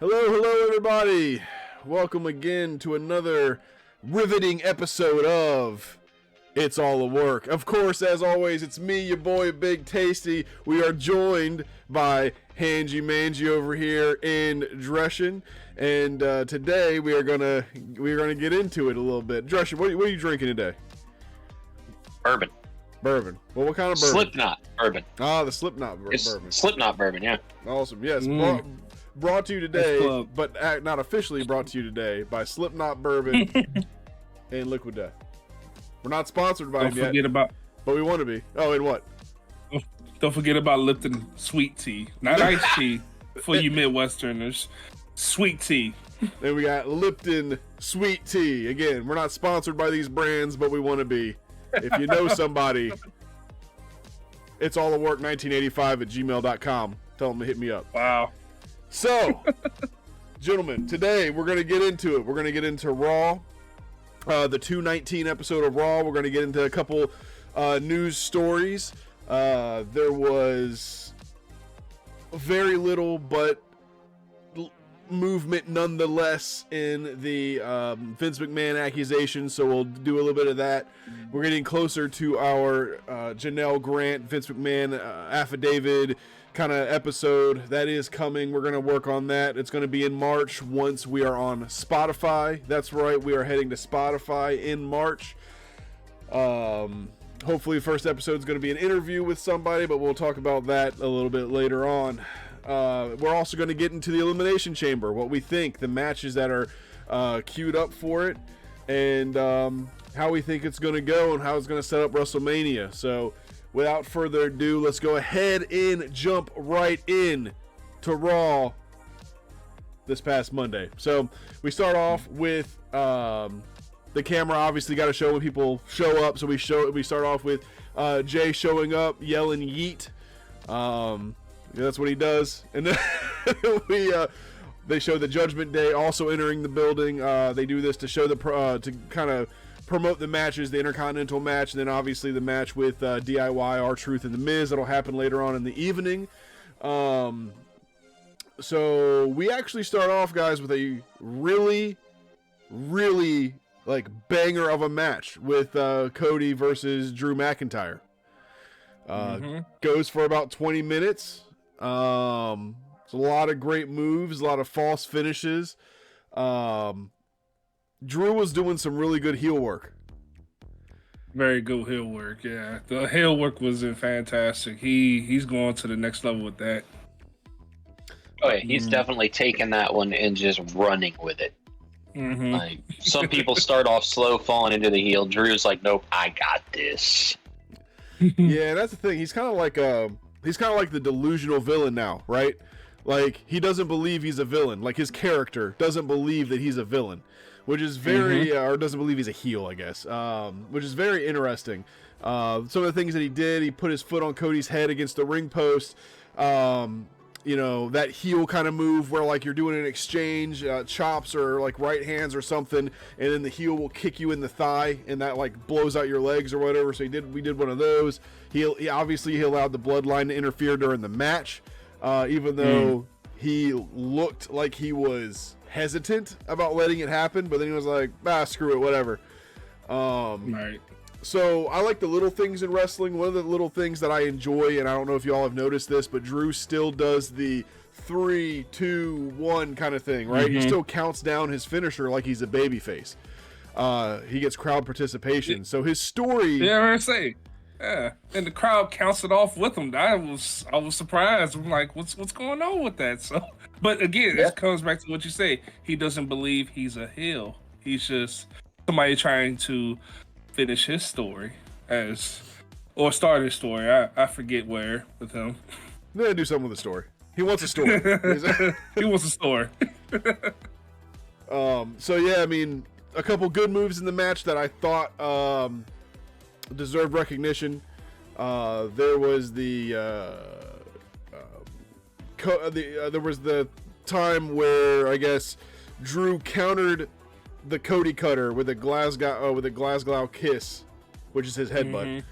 Hello, everybody. Welcome again to another riveting episode of It's All a Work. Of course, as always, it's me, your boy, Big Tasty. We are joined by Hangy Mangy over here in Dresden, and today we're gonna get into it a little bit. Dresden, what are you drinking today? Bourbon. Bourbon. Well, what kind of bourbon? Slipknot bourbon. Ah, the Slipknot bourbon. Slipknot bourbon, yeah. Awesome. Yes. Brought to you today, but not officially brought to you today by Slipknot Bourbon and Liquid Death. We're not sponsored by them yet, but we want to be. Oh, and what? Don't forget about Lipton sweet tea, not iced tea for you Midwesterners. Sweet tea. Then we got Lipton sweet tea. Again, we're not sponsored by these brands, but we want to be. If you know somebody, it's all the work 1985 at gmail.com. Tell them to hit me up. Wow. So, gentlemen, today we're going to get into it. We're going to get into Raw, the 219 episode of Raw. We're going to get into a couple news stories. There was very little, but movement nonetheless in the Vince McMahon accusation, so we'll do a little bit of that. We're getting closer to our Janelle Grant, Vince McMahon affidavit kind of episode that is coming. We're going to work on that. It's going to be in March once we are on Spotify. That's right, we are heading to Spotify in March. Hopefully the first episode is going to be an interview with somebody, but we'll talk about that a little bit later on. We're also going to get into the Elimination Chamber, what we think, the matches that are queued up for it, and how we think it's going to go and how it's going to set up WrestleMania. So without further ado, let's go ahead and jump right in to Raw this past Monday. So we start off with the camera obviously got to show when people show up. So we start off with Jay showing up, yelling yeet. That's what he does. And then they show the Judgment Day also entering the building. They do this to show to kind of promote the matches, the Intercontinental match, and then obviously the match with DIY, R-Truth, and The Miz. That'll happen later on in the evening. So we actually start off, guys, with a really, really like banger of a match with Cody versus Drew McIntyre. Goes for about 20 minutes. It's a lot of great moves, a lot of false finishes. Drew was doing some really good heel work. Very good heel work, yeah. The heel work was fantastic. He's going to the next level with that. Oh yeah, he's definitely taking that one and just running with it. Like some people start off slow, falling into the heel. Drew's like, nope, I got this. Yeah, that's the thing. He's kind of like the delusional villain now, right? Like he doesn't believe he's a villain. Like his character doesn't believe that he's a villain, which is very or doesn't believe he's a heel, I guess. Which is very interesting. Some of the things that he did, he put his foot on Cody's head against the ring post. You know, that heel kind of move where like you're doing an exchange, chops or like right hands or something, and then the heel will kick you in the thigh, and that like blows out your legs or whatever. So we did one of those. He allowed the Bloodline to interfere during the match, even though he looked like he was hesitant about letting it happen, but then he was like, screw it, whatever. Right. So I like the little things in wrestling. One of the little things that I enjoy, and I don't know if y'all have noticed this, but Drew still does the 3, 2, 1 kind of thing, right? He still counts down his finisher like he's a babyface. He gets crowd participation. So his story... Yeah, I say. Yeah, and the crowd counts it off with him. I was surprised. I'm like, what's going on with that? So, but again, it comes back to what you say. He doesn't believe he's a heel. He's just somebody trying to finish his story or start his story. I forget where with him. They're gonna do something with the story. He wants a story. He wants a story. So yeah, I mean, a couple good moves in the match that I thought deserved recognition. There was there was the time where I guess Drew countered the Cody cutter with a Glasgow kiss, which is his headbutt,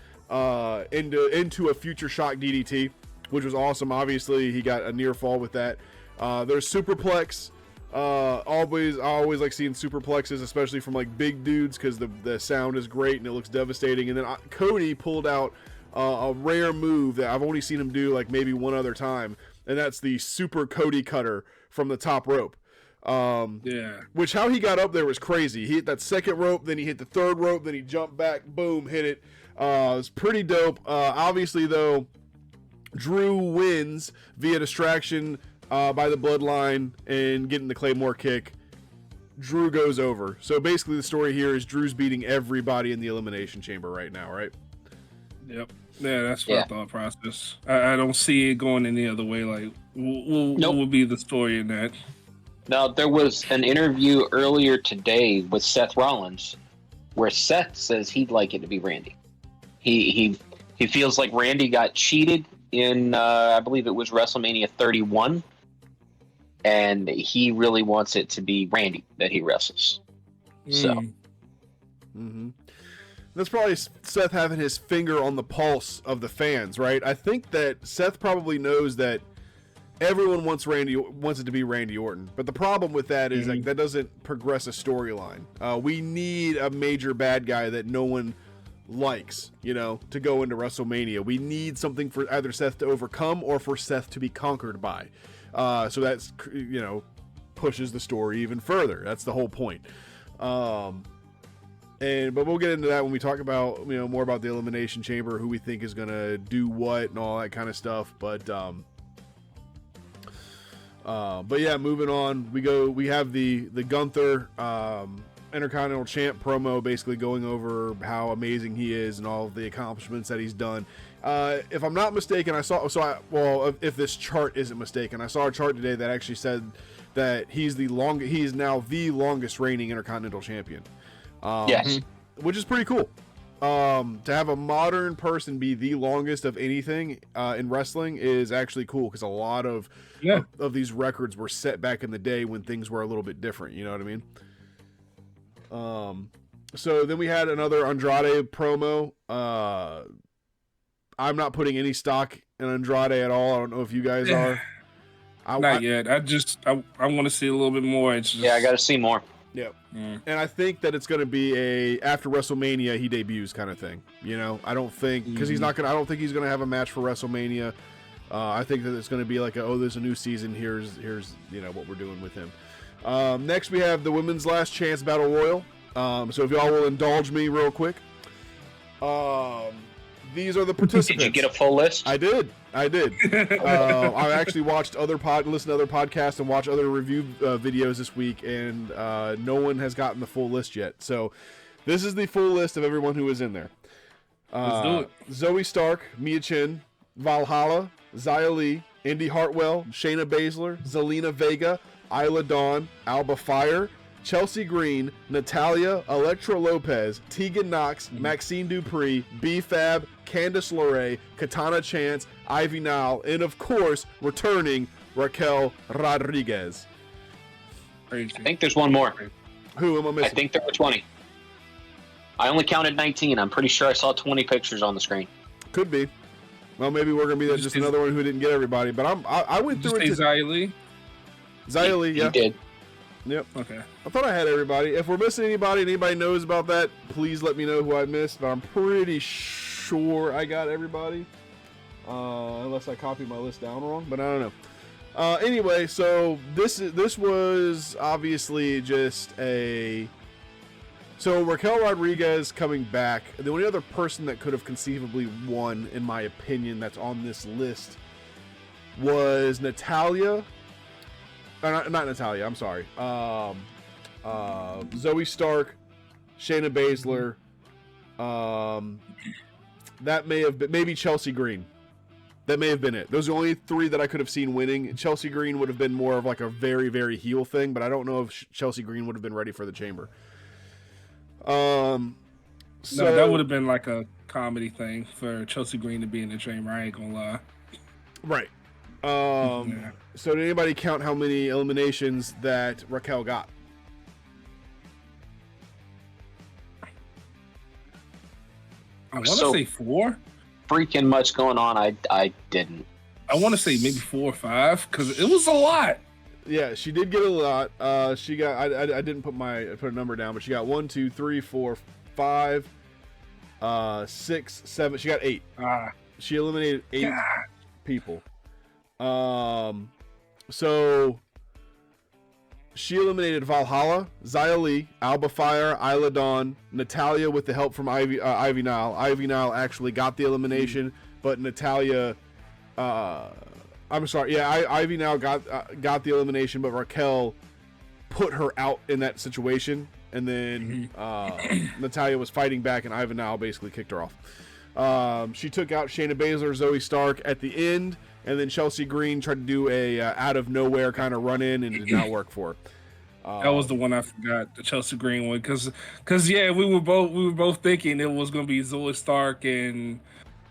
into a future shock DDT, which was awesome. Obviously, he got a near fall with that. There's superplex I always like seeing superplexes, especially from like big dudes, because the sound is great and it looks devastating. And then Cody pulled out a rare move that I've only seen him do like maybe one other time, and that's the super Cody cutter from the top rope. Which how he got up there was crazy. He hit that second rope, then he hit the third rope, then he jumped back, boom, hit it. It was pretty dope. Obviously, though, Drew wins via distraction by the bloodline and getting the Claymore kick. Drew goes over. So basically the story here is Drew's beating everybody in the Elimination Chamber right now, right? Yep. Yeah, that's my thought process. I don't see it going any other way. Like, what would be the story in that? Now, there was an interview earlier today with Seth Rollins where Seth says he'd like it to be Randy. He feels like Randy got cheated in, I believe it was WrestleMania 31, and he really wants it to be Randy that he wrestles. So. That's probably Seth having his finger on the pulse of the fans, right? I think that Seth probably knows that everyone wants it to be Randy Orton, but the problem with that is like that doesn't progress a storyline. We need a major bad guy that no one likes, to go into WrestleMania. We need something for either Seth to overcome or for Seth to be conquered by. So that's pushes the story even further. That's the whole point. But we'll get into that when we talk about more about the Elimination Chamber, who we think is gonna do what and all that kind of stuff. But yeah, moving on, we have the Gunther Intercontinental Champ promo, basically going over how amazing he is and all of the accomplishments that he's done. If I'm not mistaken, if this chart isn't mistaken, I saw a chart today that actually said that he is now the longest reigning Intercontinental Champion. Yes. Which is pretty cool. To have a modern person be the longest of anything in wrestling is actually cool, because a lot of these records were set back in the day when things were a little bit different. You know what I mean? So then we had another Andrade promo. I'm not putting any stock in Andrade at all. I don't know if you guys are. Not yet. I want to see a little bit more. I got to see more. Yep. And I think that it's going to be after WrestleMania he debuts kind of thing. I don't think, because I don't think he's going to have a match for WrestleMania. I think that it's going to be like there's a new season. Here's what we're doing with him. Next we have the Women's Last Chance Battle Royal. So if y'all will indulge me real quick. These are the participants. Did you get a full list? I did. I actually listened to other podcasts and watched other review videos this week, and no one has gotten the full list yet. So this is the full list of everyone who is in there. Let's do it. Zoe Stark, Mia Chin, Valhalla, Xia Li, Indy Hartwell, Shayna Baszler, Zelina Vega, Isla Dawn, Alba Fire, Chelsea Green, Natalia, Elektra Lopez, Tegan Knox, Maxine Dupree, B-Fab, Candice LeRae, Katana Chance, Ivy Nile, and of course, returning Raquel Rodriguez. Crazy. I think there's one more. Who am I missing? I think there were 20. I only counted 19. I'm pretty sure I saw 20 pictures on the screen. Could be. Well, maybe we're gonna be just another one who didn't get everybody. But I went through it. Xia Li? Xia Li, yeah. You did. Yep. Okay. I thought I had everybody. If we're missing anybody and anybody knows about that, please let me know who I missed. But I'm pretty sure I got everybody. Unless I copied my list down wrong, but I don't know. Anyway, so this was obviously just So Raquel Rodriguez coming back. The only other person that could have conceivably won, in my opinion, that's on this list was Natalia. Not Natalia, I'm sorry. Zoe Stark, Shayna Baszler. That may have been, maybe Chelsea Green. That may have been it. Those are the only three that I could have seen winning. Chelsea Green would have been more of like a very, very heel thing, but I don't know if Chelsea Green would have been ready for the Chamber. No, that would have been like a comedy thing for Chelsea Green to be in the Chamber. I ain't gonna lie. Right. So did anybody count how many eliminations that Raquel got? I want to say 4. Freaking much going on. I didn't. I want to say maybe 4 or 5 because it was a lot. Yeah, she did get a lot. She got. I didn't put a number down, but she got 1, 2, 3, 4, 5, 6, 7. She got 8. She eliminated 8 people. So she eliminated Valhalla, Xia Li, Alba Fire, Isla Dawn, Natalia with the help from Ivy Nile. Ivy Nile actually got the elimination, but Natalia. I'm sorry. Yeah, Ivy Nile got the elimination, but Raquel put her out in that situation, and then Natalia was fighting back, and Ivy Nile basically kicked her off. She took out Shayna Baszler, Zoe Stark at the end, and then Chelsea Green tried to do a out of nowhere kind of run in, and it did not work for her. That was the one I forgot, the Chelsea Green one, because yeah, we were both thinking it was going to be Zoe Stark and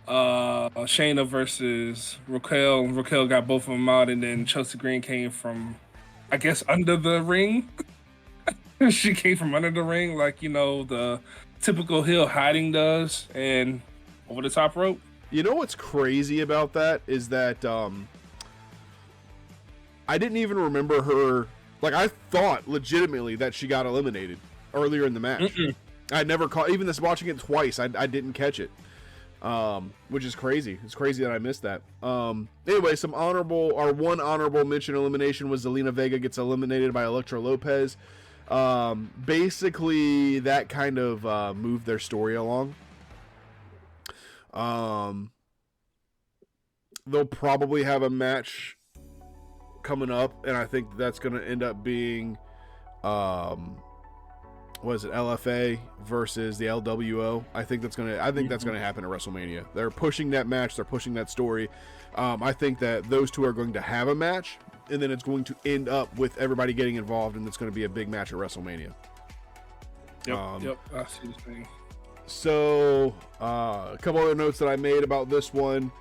Shayna versus Raquel. Raquel got both of them out, and then Chelsea Green came from, I guess, under the ring. She came from under the ring, like, you know, the typical heel hiding does, and over the top rope. You know what's crazy about that is that I didn't even remember her. Like, I thought legitimately that she got eliminated earlier in the match. I never caught, even this watching it twice, I didn't catch it. Which is crazy. It's crazy that I missed that. Anyway, one honorable mention elimination was Zelina Vega gets eliminated by Elektra Lopez. Basically, that kind of moved their story along. They'll probably have a match coming up, and I think that's going to end up being what is it, LFA versus the LWO. I think that's gonna happen at WrestleMania. They're pushing that match, they're pushing that story. I think that those two are going to have a match, and then it's going to end up with everybody getting involved, and it's going to be a big match at WrestleMania. Yep, I see the thing. So a couple other notes that I made about this one.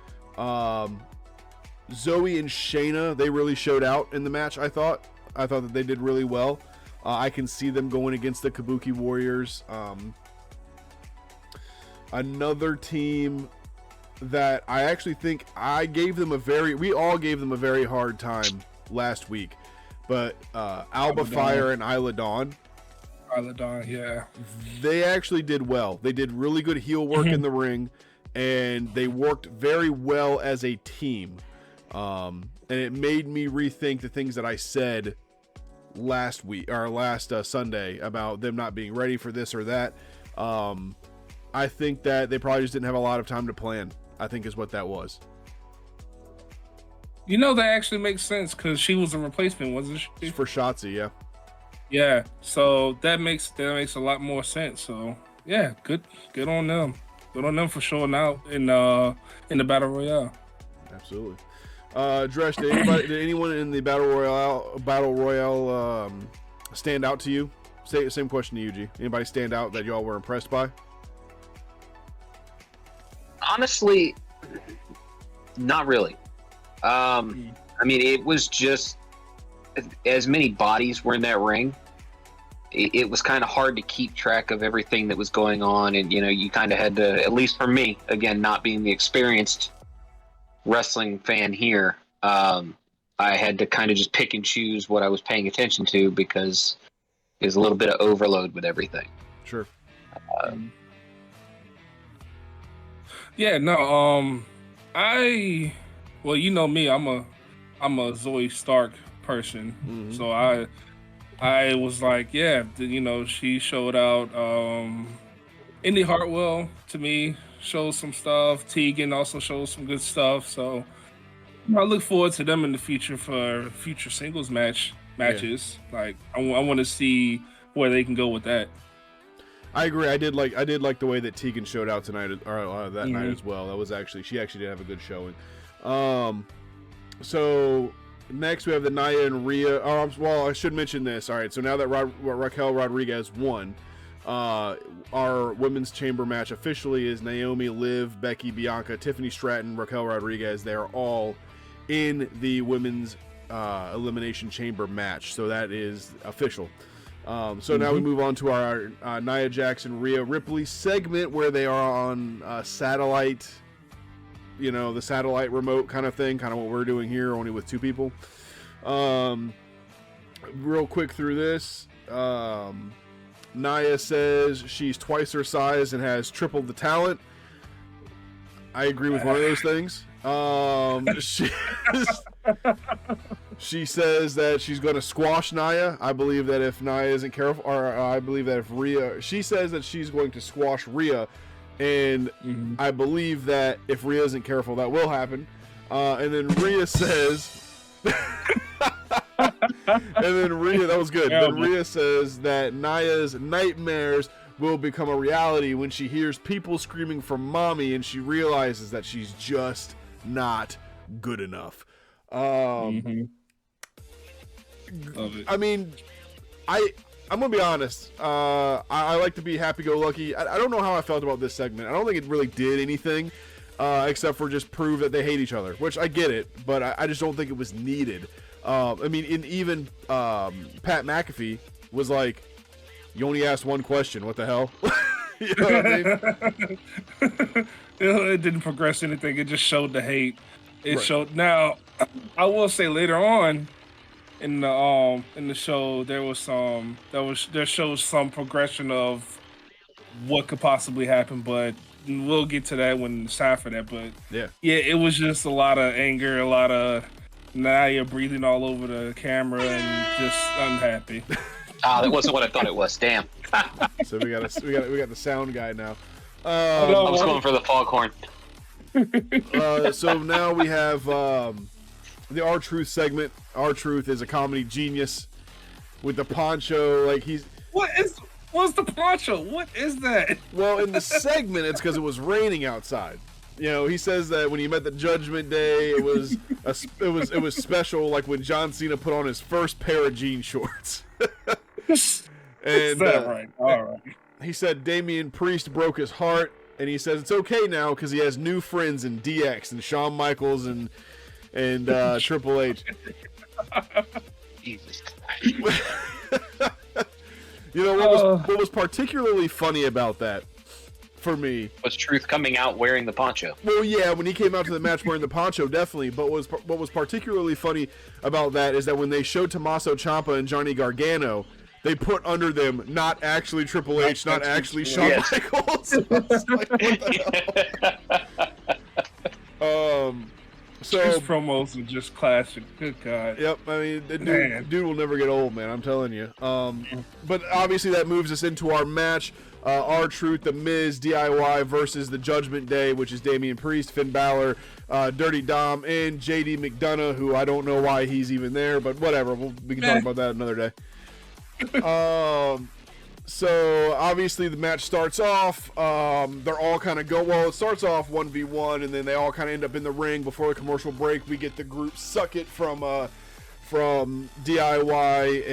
Zoe and Shayna, they really showed out in the match. I thought that they did really well. I can see them going against the Kabuki Warriors. Another team that I actually think we all gave them a very hard time last week, but Alba Fire and Isla Dawn. Isla Dawn, yeah. They actually did well. They did really good heel work in the ring, and they worked very well as a team. And it made me rethink the things that I said last Sunday about them not being ready for this or that. I think that they probably just didn't have a lot of time to plan, I think is what that was. You know, that actually makes sense because she was a replacement, wasn't she? For Shotzi, yeah. Yeah, so that makes a lot more sense. So yeah, good on them. Good on them for showing out in the Battle Royale. Absolutely. Dresh, did anyone in the Battle Royale stand out to you? Same question to you, G. Anybody stand out that y'all were impressed by? Honestly, not really. I mean, it was just as many bodies were in that ring. It was kind of hard to keep track of everything that was going on, and you kind of had to, at least for me, again, not being the experienced wrestling fan here, I had to kind of just pick and choose what I was paying attention to because there's a little bit of overload with everything. Sure. Yeah, no, well, you know me, I'm a Zoe Stark person, so I was like, yeah, she showed out. Indy Hartwell to me shows some stuff. Tegan also shows some good stuff. So I look forward to them in the future for future singles matches. Yeah. Like I want to see where they can go with that. I agree. I did like the way that Tegan showed out tonight or that night as well. That was she actually did have a good showing. So next we have the Nia and Rhea. Well, I should mention this. All right. So now that Raquel Rodriguez won, our women's chamber match officially is Naomi, Liv, Becky, Bianca, Tiffany Stratton, Raquel Rodriguez. They are all in the women's elimination chamber match. So that is official. So now we move on to our Nia Jax, Rhea Ripley segment where they are on satellite, the satellite remote kind of thing, kind of what we're doing here, only with two people. real quick through this. Nia says she's twice her size and has triple the talent. I agree with one of those things. She says that she's going to squash Nia. I believe that if Nia isn't careful, or I believe that if Rhea, she says that she's going to squash Rhea, and I believe that if Rhea isn't careful, that will happen. And then Rhea says, that was good. Then Rhea says that Nia's nightmares will become a reality when she hears people screaming for mommy and she realizes that she's just not good enough. I mean, I'm gonna be honest. I like to be happy-go-lucky. I don't know how I felt about this segment. I don't think it really did anything, except for just prove that they hate each other, which I get it, but I just don't think it was needed. I mean, even Pat McAfee was like, "You only asked one question. What the hell?" You know what I mean? It didn't progress anything. It just showed the hate. It showed. Now, I will say later on in the show there shows some progression of what could possibly happen, but we'll get to that when it's time for that. But yeah, it was just a lot of anger, a lot of Nia breathing all over the camera and just unhappy. That wasn't what I thought it was. Damn. So we got the sound guy now. I was going for the foghorn. So now we have the R-Truth segment. R-Truth is a comedy genius with the poncho. Like what's the poncho? What is that? Well, in the segment, it's because it was raining outside. You know, he says that when he met the Judgment Day, it was special, like when John Cena put on his first pair of jean shorts. And right? All right. He said Damian Priest broke his heart, and he says it's okay now because he has new friends in DX and Shawn Michaels and Triple H. Jesus. You know what was particularly funny about that for me was Truth coming out wearing the poncho. Well, yeah, when he came out to the match wearing the poncho, definitely. But what was particularly funny about that is that when they showed Tommaso Ciampa and Johnny Gargano, they put under them not actually Triple H, not actually Shawn Michaels. I was like, what the hell? So his promos are just classic. Good God. Yep. I mean, the dude will never get old, man. I'm telling you. But obviously that moves us into our match. R-Truth, The Miz, DIY versus the Judgment Day, which is Damian Priest, Finn Balor, Dirty Dom, and JD McDonough, who I don't know why he's even there, but whatever. We can talk about that another day. So obviously the match starts off. They're all kind of it starts off 1v1, and then they all kind of end up in the ring. Before the commercial break, we get the group Suck It from DIY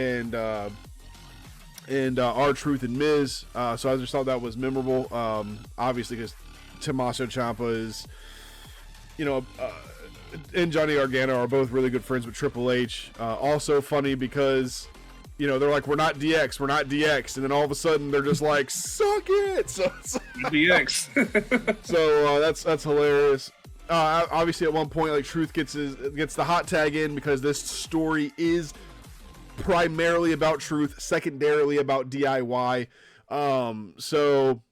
and R-Truth and Miz. So I just thought that was memorable. Obviously because Tommaso Ciampa is, and Johnny Gargano are both really good friends with Triple H. Also funny because they're like, we're not DX, and then all of a sudden they're just like, suck it. So DX. So that's hilarious. Obviously at one point, like, Truth gets the hot tag in because this story is primarily about Truth, secondarily about DIY. So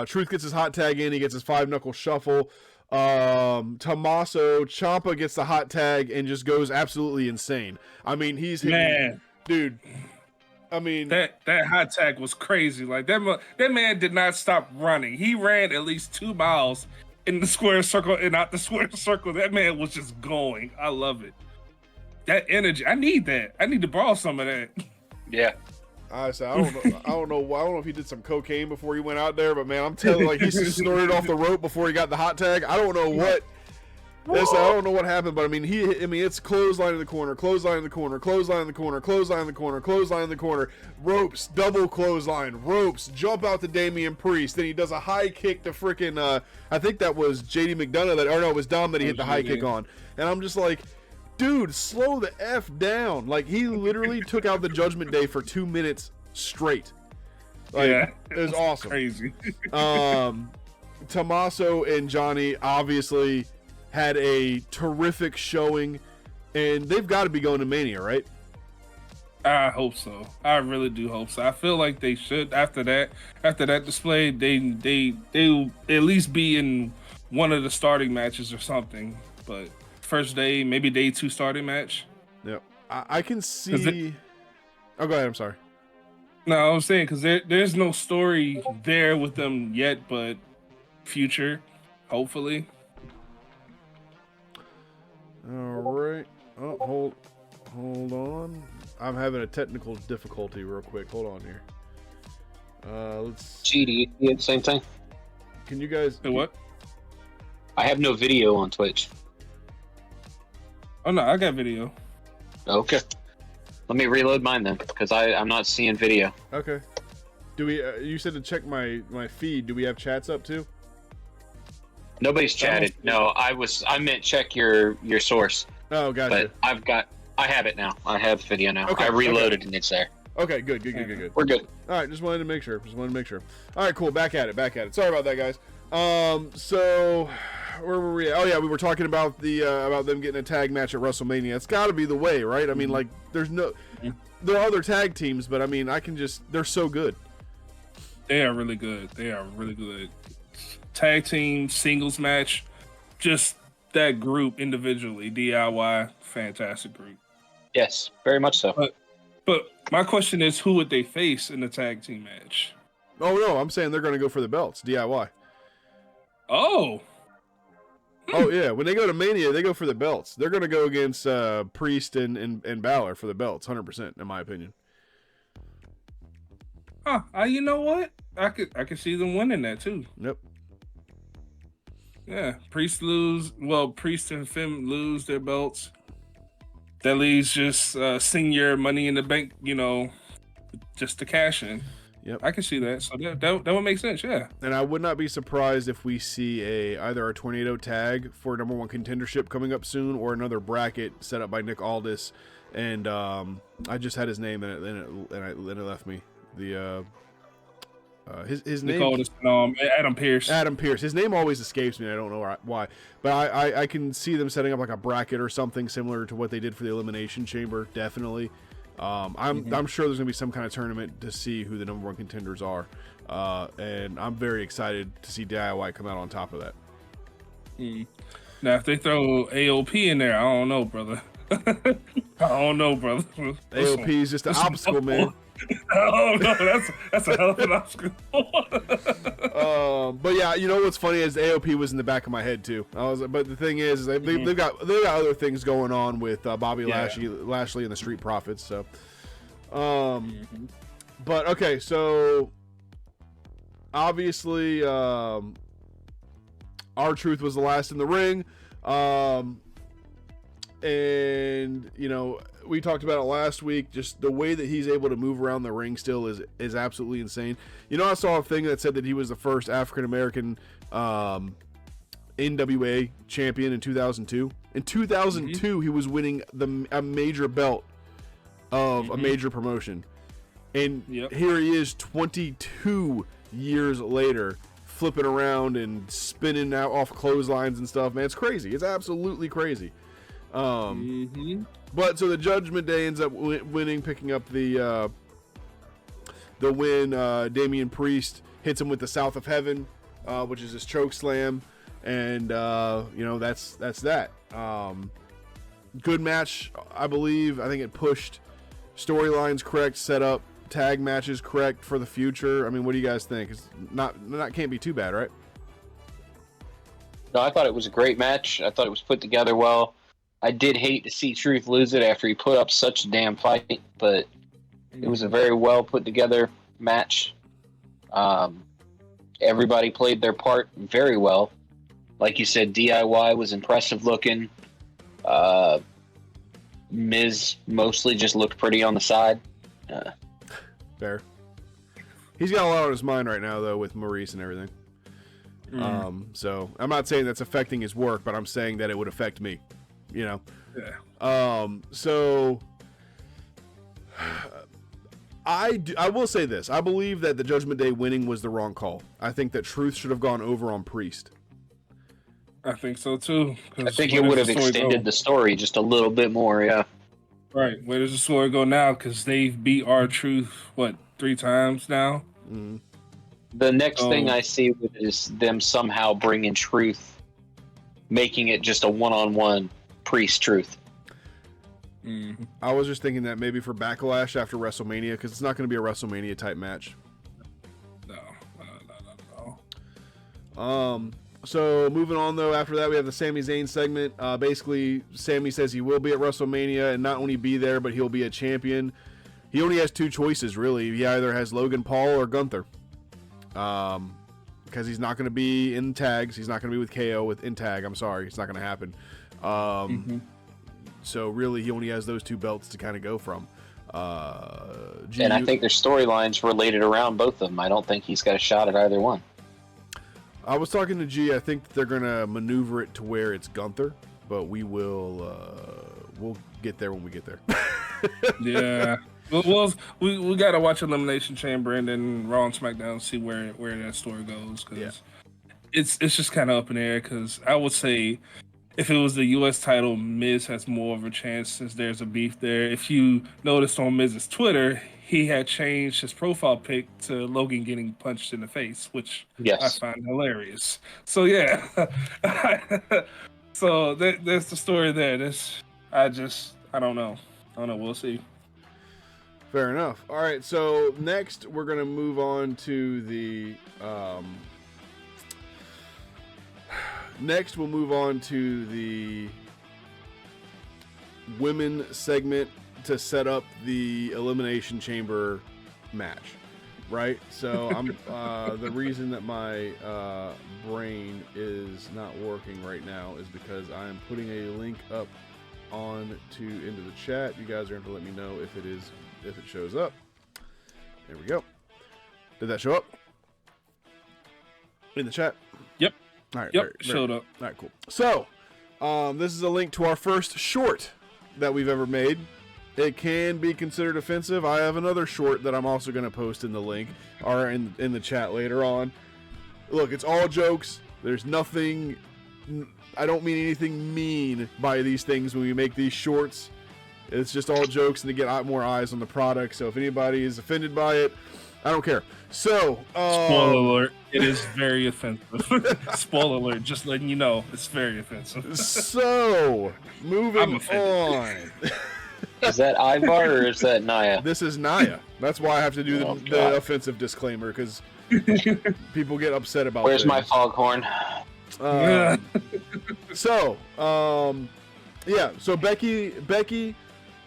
Truth gets his hot tag in, he gets his 5-knuckle shuffle. Tommaso Ciampa gets the hot tag and just goes absolutely insane. I mean, he's hitting, dude. I mean, that hot tag was crazy. Like that man did not stop running. He ran at least 2 miles in the square circle and out the square circle. That man was just going. I love it. That energy, I need that. I need to borrow some of that. Yeah. I don't know if he did some cocaine before he went out there, but man, I'm telling you, like, he snorted off the rope before he got the hot tag. I don't know what. I don't know what happened, but I mean, it's clothesline in the corner, clothesline in the corner, clothesline in the corner, clothesline in the corner, clothesline in the corner, ropes, double clothesline, ropes, jump out to Damian Priest. Then he does a high kick to freaking, I think that was JD McDonough it was Dom that he hit the high kick on. And I'm just like, dude, slow the F down. Like, he literally took out the Judgment Day for 2 minutes straight. Like, it was awesome. Crazy. Tommaso and Johnny obviously had a terrific showing, and they've got to be going to Mania, right? I hope so. I really do hope so. I feel like they should after that display, they'll at least be in one of the starting matches or something. But first day, maybe day 2 starting match. Yep. I can see. Oh, go ahead. I'm sorry. No, I was saying because there's no story there with them yet, but future, hopefully. All right. Oh, hold on. I'm having a technical difficulty real quick. Hold on here. Let's. GD, yeah, same thing. Can you guys? Say what? I have no video on Twitch. Oh no, I got video. Okay. Let me reload mine then, because I'm not seeing video. Okay. Do we? You said to check my feed. Do we have chats up too? Nobody's chatted. No, I meant check your source. Oh, gotcha. But I have it now. I have video now. Okay, I reloaded and it's there. Okay, good. We're good. All right, just wanted to make sure. All right, cool. Back at it. Sorry about that, guys. So where were we at? Oh yeah, we were talking about the about them getting a tag match at WrestleMania. It's got to be the way, right? I mean, like, there are other tag teams, but I mean, they're so good. They are really good. Tag team, singles match, just that group individually, DIY, fantastic group. Yes, very much so. But my question is, who would they face in the tag team match? Oh no, I'm saying they're going to go for the belts, DIY. Oh. Oh yeah, when they go to Mania, they go for the belts. They're going to go against Priest and Balor for the belts, 100%, in my opinion. You know what? I could see them winning that too. Yep. Yeah, Priest and Finn lose their belts. That leaves just senior Money in the Bank, just to cash in. Yep. I can see that. So that would make sense, yeah. And I would not be surprised if we see either a Tornado tag for number 1 contendership coming up soon, or another bracket set up by Nick Aldis. And I just had his name and it left me. His name. Nick Aldis, Adam Pearce. Adam Pearce. His name always escapes me. I don't know why, but I can see them setting up like a bracket or something similar to what they did for the Elimination Chamber. Definitely. I'm sure there's gonna be some kind of tournament to see who the number 1 contenders are, and I'm very excited to see DIY come out on top of that. Now, if they throw AOP in there, I don't know, brother. AOP is just an obstacle, man. Oh no, that's a hell of an obstacle. But yeah, you know what's funny is AOP was in the back of my head too. But the thing is they've got other things going on with Bobby Lashley and the Street Profits. So, but okay, so obviously, R-Truth was the last in the ring, and we talked about it last week. Just the way that he's able to move around the ring still is absolutely insane. I saw a thing that said that he was the first African American NWA champion in 2002. In 2002, he was winning a major belt of a major promotion, and here he is 22 years later, flipping around and spinning out off clotheslines and stuff. Man, it's crazy. It's absolutely crazy. But so the Judgment Day ends up winning, picking up the win. Damian Priest hits him with the South of Heaven, which is his choke slam, and that's that. Good match, I believe. I think it pushed storylines correct, set up tag matches correct for the future. I mean, what do you guys think? It's not can't be too bad, right? No, I thought it was a great match. I thought it was put together well. I did hate to see Truth lose it after he put up such a damn fight, but it was a very well put together match. Everybody played their part very well. Like you said, DIY was impressive looking. Miz mostly just looked pretty on the side. Fair. He's got a lot on his mind right now, though, with Maurice and everything. So I'm not saying that's affecting his work, but I'm saying that it would affect me. So I will say this. I believe that the Judgment Day winning was the wrong call. I think that Truth should have gone over on Priest. I think so too. I think it would have extended the story just a little bit more, yeah. Right. Where does the story go now? Because they've beat R-Truth, 3 times now? Mm-hmm. The next thing I see is them somehow bringing Truth, making it just a one-on-one Priest-Truth. Mm-hmm. I was just thinking that maybe for Backlash after WrestleMania, because it's not going to be a WrestleMania type match. No. So moving on though, after that we have the Sami Zayn segment. Basically, Sami says he will be at WrestleMania and not only be there, but he'll be a champion. He only has 2 choices really. He either has Logan Paul or Gunther. Because he's not going to be in tags. He's not going to be with KO in tag. I'm sorry, it's not going to happen. So really, he only has those 2 belts to kind of go from. And I think their storylines related around both of them. I don't think he's got a shot at either one. I was talking to G. I think they're gonna maneuver it to where it's Gunther, but we'll get there when we get there. Yeah. Well, we got to watch Elimination Chamber and then Raw and SmackDown to see where that story goes, because it's just kind of up in the air. Because I would say if it was the U.S. title, Miz has more of a chance since there's a beef there. If you noticed on Miz's Twitter, he had changed his profile pic to Logan getting punched in the face, which I find hilarious. So yeah, so there's the story there. I don't know. We'll see. Fair enough. All right, so next we're gonna move on to the we'll move on to the women segment to set up the Elimination Chamber match, right? So I'm the reason that my brain is not working right now is because I am putting a link up into the chat. You guys are going to let me know if it shows up. There we go. Did that show up in the chat? Yep. All right. Yep. Showed up. All right. Cool. So, this is a link to our first short that we've ever made. It can be considered offensive. I have another short that I'm also going to post in the link or in the chat later on. Look, it's all jokes. There's nothing. I don't mean anything mean by these things when we make these shorts. It's just all jokes and to get more eyes on the product. So if anybody is offended by it, I don't care. So, spoiler alert, it is very offensive. Spoiler alert, just letting you know, it's very offensive. So, moving on. Is that Ivar or is that Naya? This is Naya. That's why I have to do the offensive disclaimer, because people get upset about Where's things. my foghorn? So Becky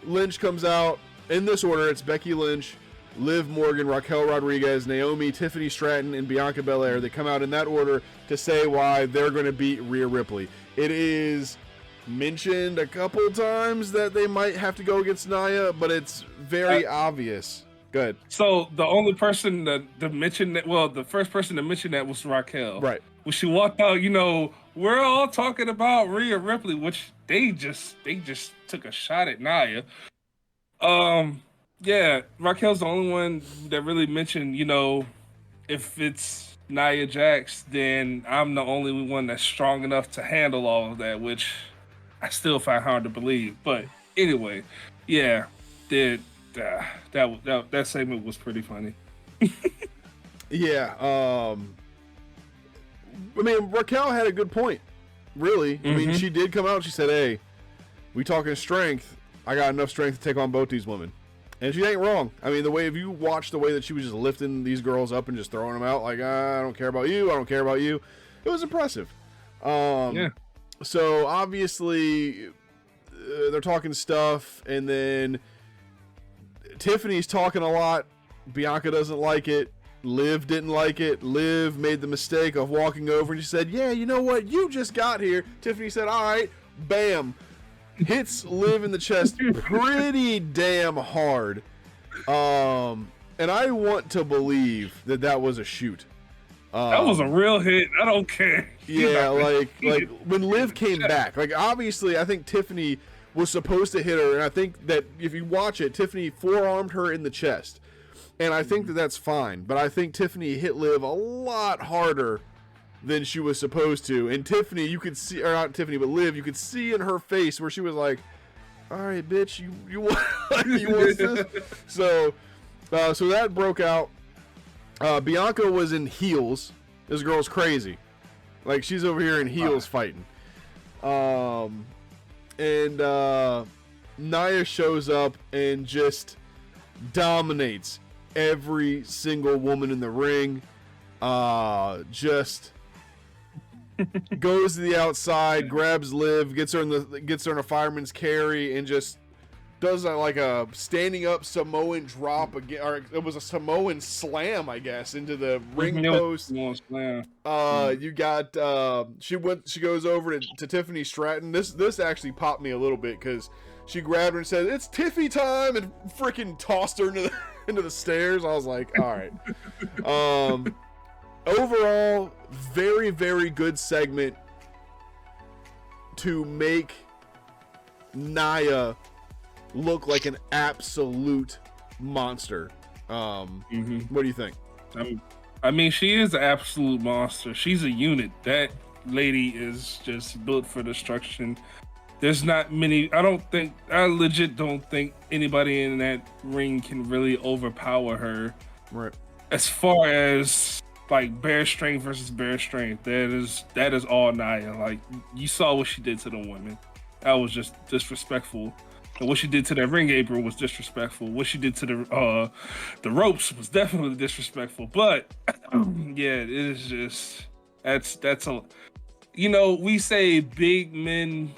Lynch comes out. In this order, it's Becky Lynch, Liv Morgan, Raquel Rodriguez, Naomi, Tiffany Stratton, and Bianca Belair. They come out in that order to say why they're going to beat Rhea Ripley. It is mentioned a couple times that they might have to go against Nia, but it's very obvious. Good. So the only person that mentioned that, well, the first person to mention that was Raquel. Right. When she walked out, we're all talking about Rhea Ripley, which they just took a shot at Nia. Yeah, Raquel's the only one that really mentioned, if it's Nia Jax, then I'm the only one that's strong enough to handle all of that, which I still find hard to believe. But anyway, yeah, that segment was pretty funny. Yeah, I mean, Raquel had a good point, really. I mean, she did come out and she said, hey, we talking strength, I got enough strength to take on both these women. And she ain't wrong. I mean, if you watch the way that she was just lifting these girls up and just throwing them out, like, I don't care about you, I don't care about you, it was impressive. Yeah. So, obviously, they're talking stuff, and then Tiffany's talking a lot. Bianca doesn't like it. Liv didn't like it. Liv made the mistake of walking over and she said, yeah, you know what? You just got here. Tiffany said, all right, bam. Hits Liv in the chest pretty damn hard. And I want to believe that was a shoot. That was a real hit. I don't care. Yeah, like when Liv came back, like obviously I think Tiffany was supposed to hit her, and I think that if you watch it, Tiffany forearmed her in the chest. And I think that's fine, but I think Tiffany hit Liv a lot harder than she was supposed to. And Tiffany, you could see, or not Tiffany, but Liv, you could see in her face where she was like, all right, bitch, you want you want this? So that broke out. Bianca was in heels. This girl's crazy. Like, she's over here in heels fighting. And Nia shows up and just dominates every single woman in the ring. Just goes to the outside, grabs Liv, gets her in a fireman's carry, and just does like a standing up Samoan drop again, or it was a Samoan slam, I guess, into the ring post. You got she goes over to Tiffany Stratton. This actually popped me a little bit because she grabbed her and said, "It's Tiffy time," and freaking tossed her into the stairs. I was like, all right. Overall, very, very good segment to make Nia look like an absolute monster. What do you think? I mean, she is an absolute monster. She's a unit. That lady is just built for destruction. There's not many. I legit don't think anybody in that ring can really overpower her. Right. As far as like bare strength versus bare strength, that is all Nia. Like, you saw what she did to the women. That was just disrespectful. And what she did to that ring apron was disrespectful. What she did to the ropes was definitely disrespectful. But yeah, it is just that's a, you know, we say big men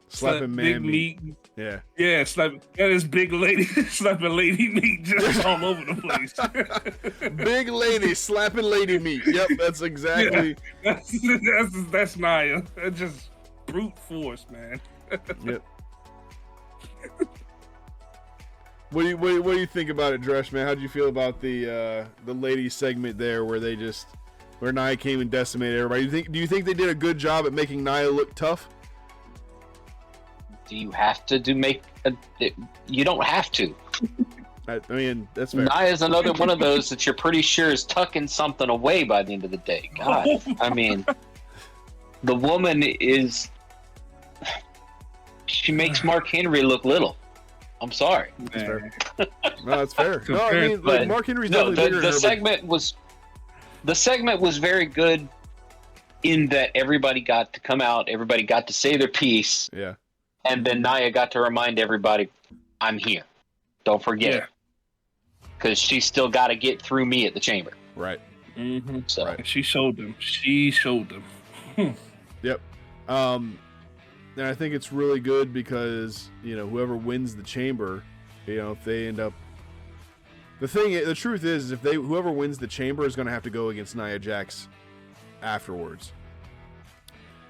slapping big man meat. Yeah, that is big lady slapping lady meat just all over the place. Big lady slapping lady meat. Yep, that's exactly. Yeah, that's Nia. That's just brute force, man. Yep. What do you think about it, Dresh, man? How did you feel about the ladies segment there, where Nia came and decimated everybody? Do you think they did a good job at making Nia look tough? Do you have to you don't have to. I mean, that's fair. Nia's another one of those that you're pretty sure is tucking something away by the end of the day. God, I mean, the woman she makes Mark Henry look little. I'm sorry. That's fair. No, that's fair. No, I mean, like, Mark Henry's definitely bigger. The segment was very good in that everybody got to come out, everybody got to say their piece. Yeah. And then Nia got to remind everybody, I'm here. Don't forget it. Because she's still got to get through me at the chamber. Right. Mm-hmm. So right. She showed them. Yep. And I think it's really good because, you know, whoever wins the chamber, you know, if they end up, the truth is whoever wins the chamber is going to have to go against Nia Jax afterwards.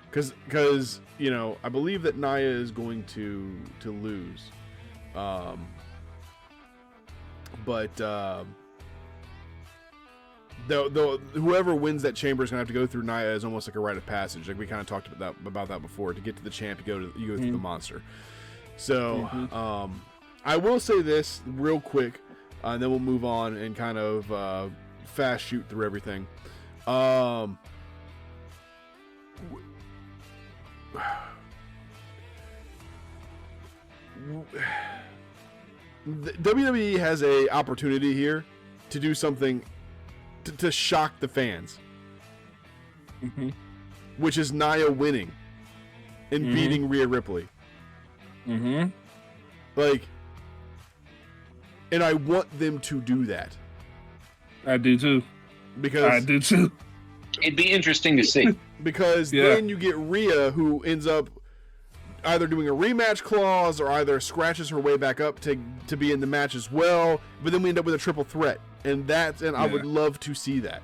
Because you know, I believe that Nia is going to lose. But whoever wins that chamber is going to have to go through Nia as almost like a rite of passage. Like we kind of talked about that before. To get to the champ, you go through the monster. So I will say this real quick, and then we'll move on and kind of fast shoot through everything. The WWE has a opportunity here to do something to shock the fans, which is Nia winning and beating Rhea Ripley. Like, and I want them to do that. I do too. It'd be interesting to see. Because then you get Rhea, who ends up either doing a rematch clause or either scratches her way back up to be in the match as well. But then we end up with a triple threat, and I would love to see that.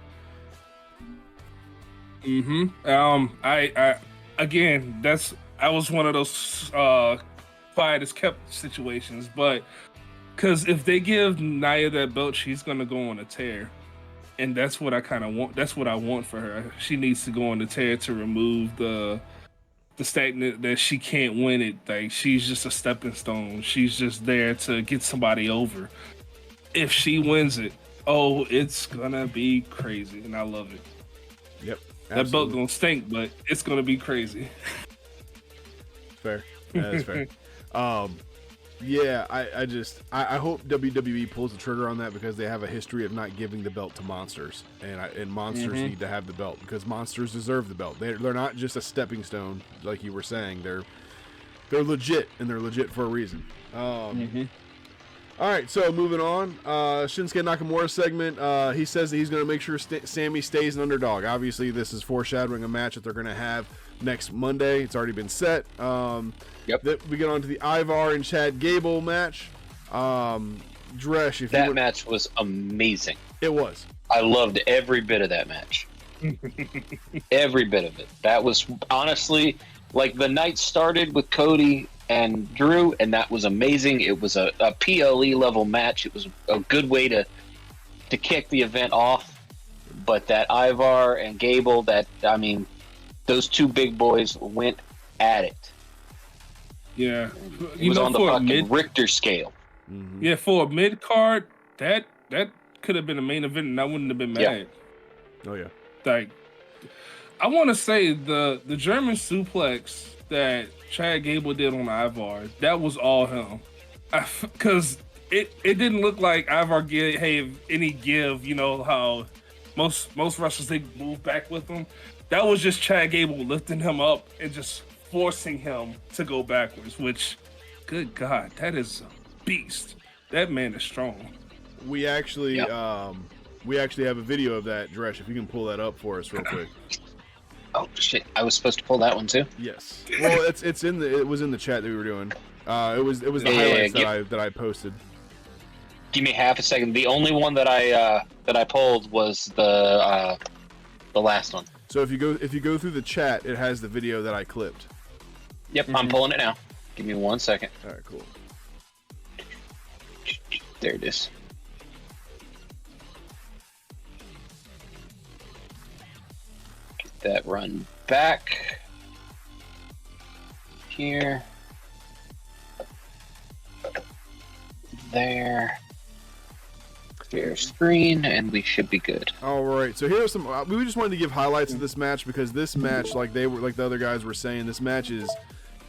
I again, I was one of those quiet as kept situations, but because if they give Nia that belt, she's gonna go on a tear. And that's what I kind of want. That's what I want for her. She needs to go on the tear to remove the stagnant that she can't win it. Like, she's just a stepping stone. She's just there to get somebody over. If she wins it, it's gonna be crazy, and I love it. Yep, absolutely. That belt gonna stink, but it's gonna be crazy. Fair. Yeah, that's fair. Yeah, I hope WWE pulls the trigger on that because they have a history of not giving the belt to monsters, and monsters need to have the belt because monsters deserve the belt. They're not just a stepping stone like you were saying. They're legit, and they're legit for a reason. All right, so moving on, Shinsuke Nakamura segment. He says that he's going to make sure Sammy stays an underdog. Obviously, this is foreshadowing a match that they're going to have next Monday. It's already been set. We get on to the Ivar and Chad Gable match. Dresh, if that match was amazing. It was. I loved every bit of that match. Every bit of it. That was honestly like the night started with Cody and Drew, and that was amazing. It was a PLE level match. It was a good way to kick the event off. But that Ivar and Gable, those two big boys went at it. Yeah, it was on the fucking Richter scale. Yeah, for a mid card, that could have been a main event, and I wouldn't have been mad. Oh yeah. Like, I want to say the German suplex that Chad Gable did on Ivar, that was all him, because it didn't look like Ivar gave any give. You know how most wrestlers, they move back with him. That was just Chad Gable lifting him up and just forcing him to go backwards, which, good God, that is a beast. That man is strong. We actually have a video of that, Dresh, if you can pull that up for us real quick. Oh shit, I was supposed to pull that one too? Yes. Well, it was in the chat that we were doing. It was the highlights that I posted. Give me half a second. The only one that I pulled was the last one. So if you go through the chat, it has the video that I clipped. Yep, I'm pulling it now. Give me 1 second. All right, cool. There it is. Get that run back. Here. There. Share screen, and we should be good. All right, so here's some. We just wanted to give highlights of this match because this match, like the other guys were saying, this match is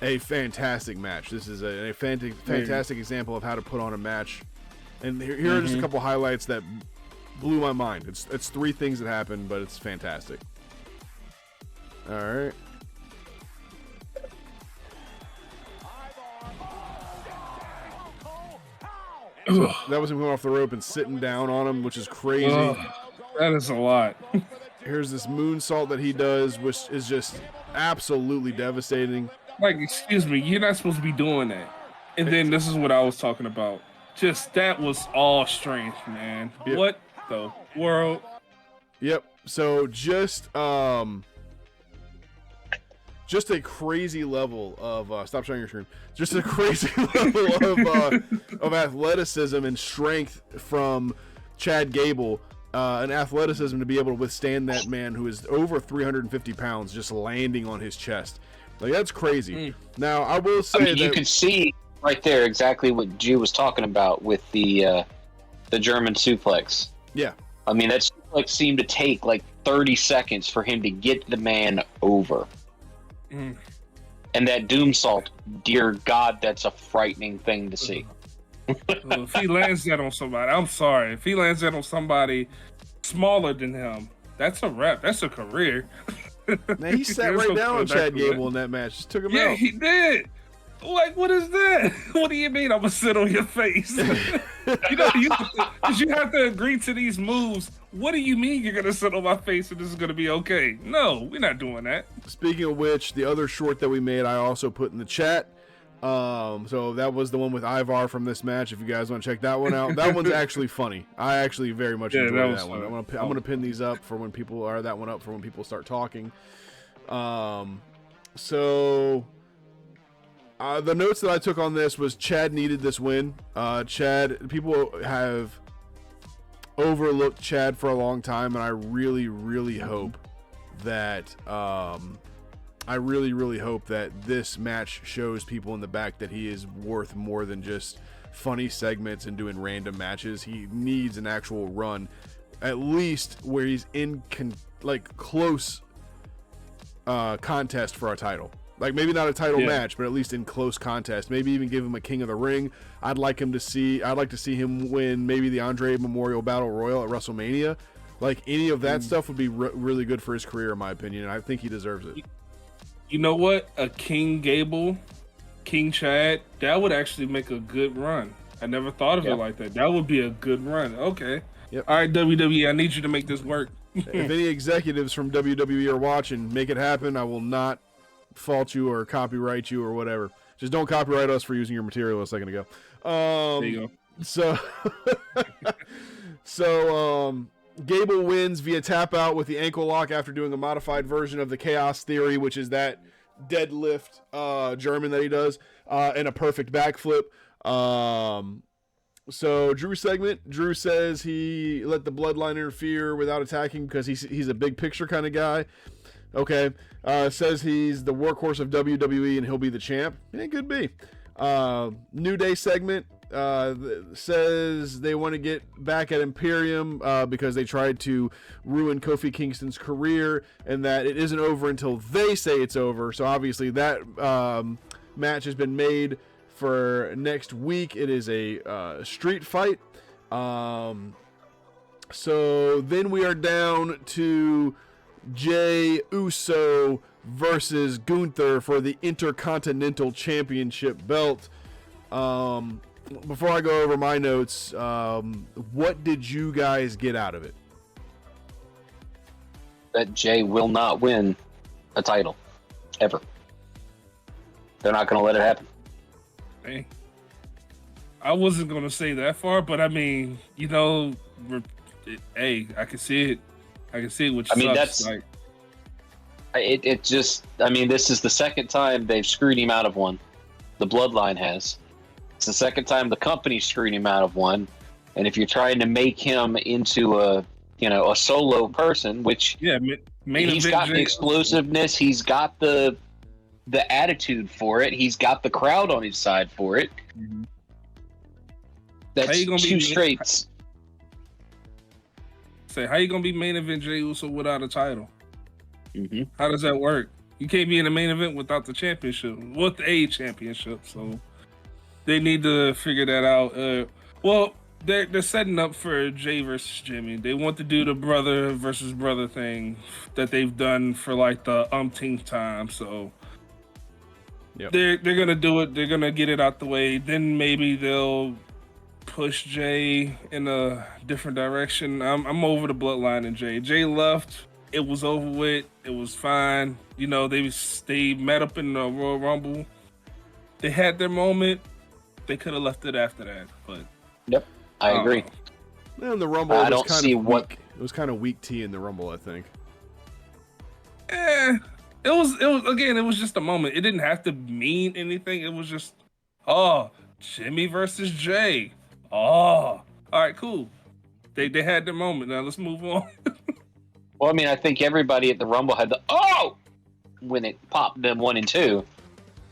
a fantastic match. This is a fantastic example of how to put on a match. And here are just a couple highlights that blew my mind. It's three things that happened, but it's fantastic. All right. That was him going off the rope and sitting down on him, which is crazy. That is a lot. Here's this moonsault that he does, which is just absolutely devastating. Like, excuse me, you're not supposed to be doing that. And then this is what I was talking about. Just, that was all strange, man. Yep. What the world? Yep. So just a crazy level of stop showing your screen. Just a crazy level of athleticism and strength from Chad Gable, and athleticism to be able to withstand that man who is over 350 pounds just landing on his chest. Like, that's crazy. Now, I will say that you can see right there exactly what G was talking about with the German suplex. Yeah. I mean, that suplex seemed to take like 30 seconds for him to get the man over. And that doomsault, dear God, that's a frightening thing to see. Well, if he lands that on somebody, I'm sorry. If he lands that on somebody smaller than him, that's a wrap. That's a career. Man, he sat right down on Chad Gable in that match. Just took him out. Yeah, he did. Like, what is that? What do you mean I'm gonna sit on your face? Because you have to agree to these moves. What do you mean you're gonna sit on my face and this is gonna be okay? No, we're not doing that. Speaking of which, the other short that we made, I also put in the chat. So that was the one with Ivar from this match. If you guys want to check that one out, that one's actually funny. I actually very much enjoyed that one. I'm gonna pin these up for when people start talking. The notes that I took on this was Chad needed this win. People have overlooked Chad for a long time, and I really, really hope that this match shows people in the back that he is worth more than just funny segments and doing random matches. He needs an actual run, at least where he's in close contest for a title. Like maybe not a title Yeah. match, but at least in close contest. Maybe even give him a King of the Ring. I'd like to see him win maybe the Andre Memorial Battle Royal at WrestleMania. Like any of that stuff would be really good for his career, in my opinion, and I think he deserves it. You know what? A King Gable, King Chad, that would actually make a good run. I never thought of it like that. That would be a good run. Okay. Yep. All right, WWE, I need you to make this work. If any executives from WWE are watching, make it happen. I will not fault you or copyright you or whatever. Just don't copyright us for using your material a second ago. There you go. So Gable wins via tap out with the ankle lock after doing a modified version of the Chaos Theory, which is that deadlift German that he does, and a perfect backflip. So Drew segment. Drew says he let the bloodline interfere without attacking because he's a big picture kind of guy. Okay. Says he's the workhorse of WWE and he'll be the champ. It could be. New Day segment. Says they want to get back at Imperium because they tried to ruin Kofi Kingston's career and that it isn't over until they say it's over. So obviously that match has been made for next week. It is a street fight. So then we are down to Jey Uso versus Gunther for the Intercontinental Championship belt. Before I go over my notes, what did you guys get out of it? That Jey will not win a title ever. They're not going to let it happen. Hey, I wasn't going to say that far, but I mean, you know, hey, I can see it. I can see it, which sucks. Like, it just, I mean, this is the second time they've screwed him out of one. The Bloodline has. It's the second time the company screwed him out of one. And if you're trying to make him into a solo person, which he's got the explosiveness, he's got the attitude for it, he's got the crowd on his side for it. Mm-hmm. That's two straights. Say, how you gonna be main event Jey Uso without a title? Mm-hmm. How does that work? You can't be in the main event without the championship, with a championship. So they need to figure that out. Well, they're setting up for Jey versus Jimmy. They want to do the brother versus brother thing that they've done for like the umpteenth time. So they're gonna do it. They're gonna get it out the way. Then maybe they'll push Jey in a different direction. I'm over the bloodline and Jey. Jey left. It was over with. It was fine. You know, they met up in the Royal Rumble. They had their moment. They could have left it after that, but I agree. In the Rumble, I don't see what it was kind of weak tea in the Rumble, I think. It was just a moment. It didn't have to mean anything. It was just, Jimmy versus Jey. All right, cool. They had their moment. Now let's move on. Well, I mean, I think everybody at the Rumble had the when it popped them 1 and 2.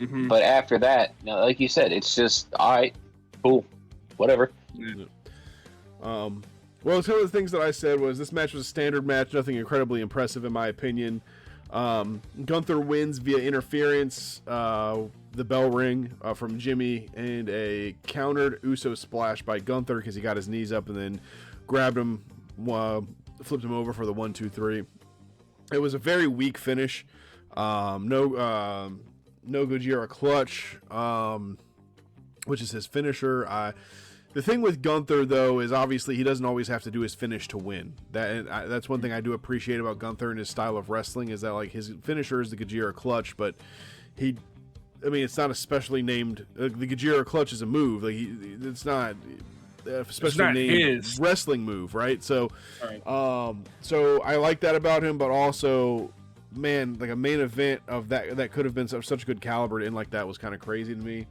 Mm-hmm. But after that, like you said, it's just all right, cool, whatever. Yeah. Well, some of the things that I said was this match was a standard match, nothing incredibly impressive in my opinion. Gunther wins via interference, the bell ring from Jimmy, and a countered Uso splash by Gunther because he got his knees up and then grabbed him, flipped him over for the 1-2-3. It was a very weak finish. No Gojira clutch, which is his finisher. The thing with Gunther, though, is obviously he doesn't always have to do his finish to win. That's one thing I do appreciate about Gunther and his style of wrestling is that like his finisher is the Gojira clutch, but it's not especially named. The Gojira clutch is a move. Like it's not especially named his wrestling move, right? So, so I like that about him, but also, man, like a main event of that could have been such good caliber to end like that was kind of crazy to me.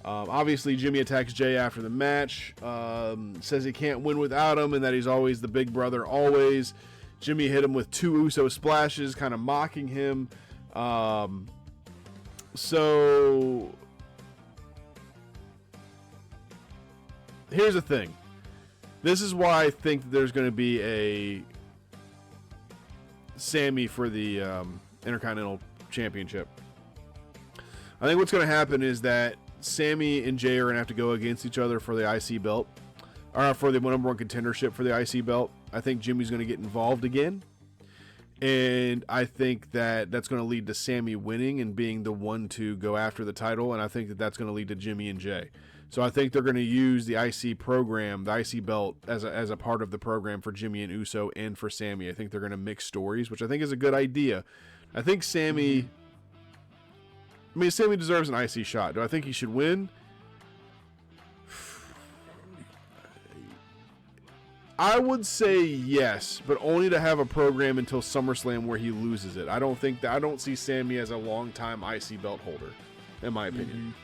Obviously, Jimmy attacks Jey after the match, says he can't win without him and that he's always the big brother, always. Jimmy hit him with 2 Uso splashes, kind of mocking him. So, here's the thing. This is why I think that there's going to be a Sammy for the Intercontinental Championship. I think what's going to happen is that Sammy and Jay are going to have to go against each other for the IC belt, or for the number one contendership for the IC belt. I think Jimmy's going to get involved again. And I think that that's going to lead to Sammy winning and being the one to go after the title. And I think that that's going to lead to Jimmy and Jay. So I think they're going to use the IC program, the IC belt, as a part of the program for Jimmy and Uso and for Sammy. I think they're going to mix stories, which I think is a good idea. I think Sammy deserves an IC shot. Do I think he should win? I would say yes, but only to have a program until SummerSlam where he loses it. I don't see Sammy as a long-time IC belt holder, in my opinion.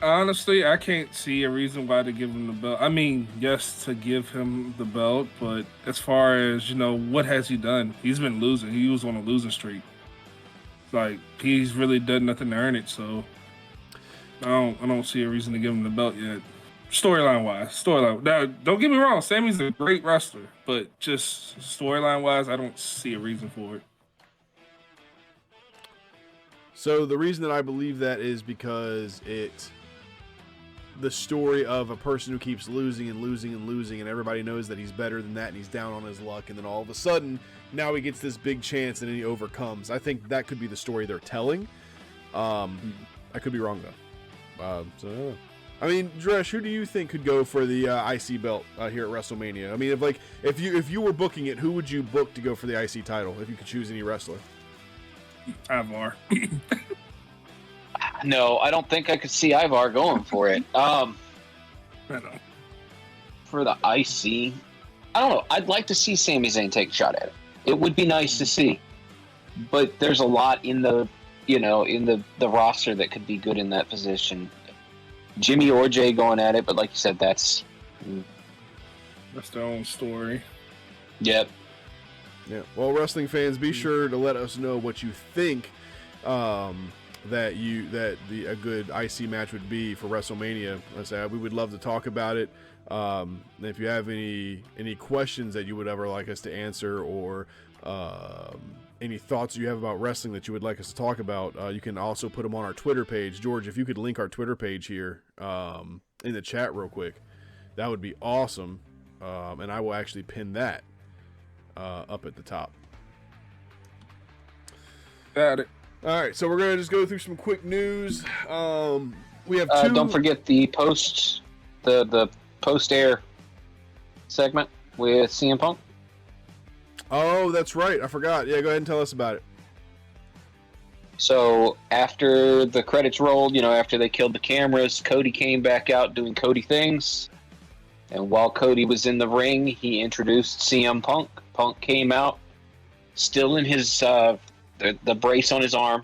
Honestly, I can't see a reason why to give him the belt. I mean, yes, to give him the belt, but as far as, what has he done? He's been losing. He was on a losing streak. Like, he's really done nothing to earn it, so I don't see a reason to give him the belt yet. Storyline. Now, don't get me wrong, Sammy's a great wrestler, but just storyline-wise, I don't see a reason for it. So the reason that I believe that is because the story of a person who keeps losing and losing and losing, and everybody knows that he's better than that, and he's down on his luck, and then all of a sudden, now he gets this big chance, and then he overcomes. I think that could be the story they're telling. I could be wrong, though. I mean, Dresh, who do you think could go for the IC belt here at WrestleMania? I mean, if you were booking it, who would you book to go for the IC title if you could choose any wrestler? Ivar. No, I don't think I could see Ivar going for it. I know. For the IC, I don't know. I'd like to see Sami Zayn take a shot at it. It would be nice to see, but there's a lot in the roster that could be good in that position. Jimmy or Jay going at it, but like you said, that's their own story. Yep. Yeah. Well, wrestling fans, be sure to let us know what you think that a good IC match would be for WrestleMania. We would love to talk about it. If you have any questions that you would ever like us to answer, or any thoughts you have about wrestling that you would like us to talk about, you can also put them on our Twitter page. George, if you could link our Twitter page here in the chat real quick, that would be awesome. And I will actually pin that up at the top. Got it. All right, so we're going to just go through some quick news. We have two... Don't forget the post-air segment with CM Punk. Oh, that's right. I forgot. Yeah, go ahead and tell us about it. So after the credits rolled, after they killed the cameras, Cody came back out doing Cody things. And while Cody was in the ring, he introduced CM Punk. Punk came out, still in his the brace on his arm,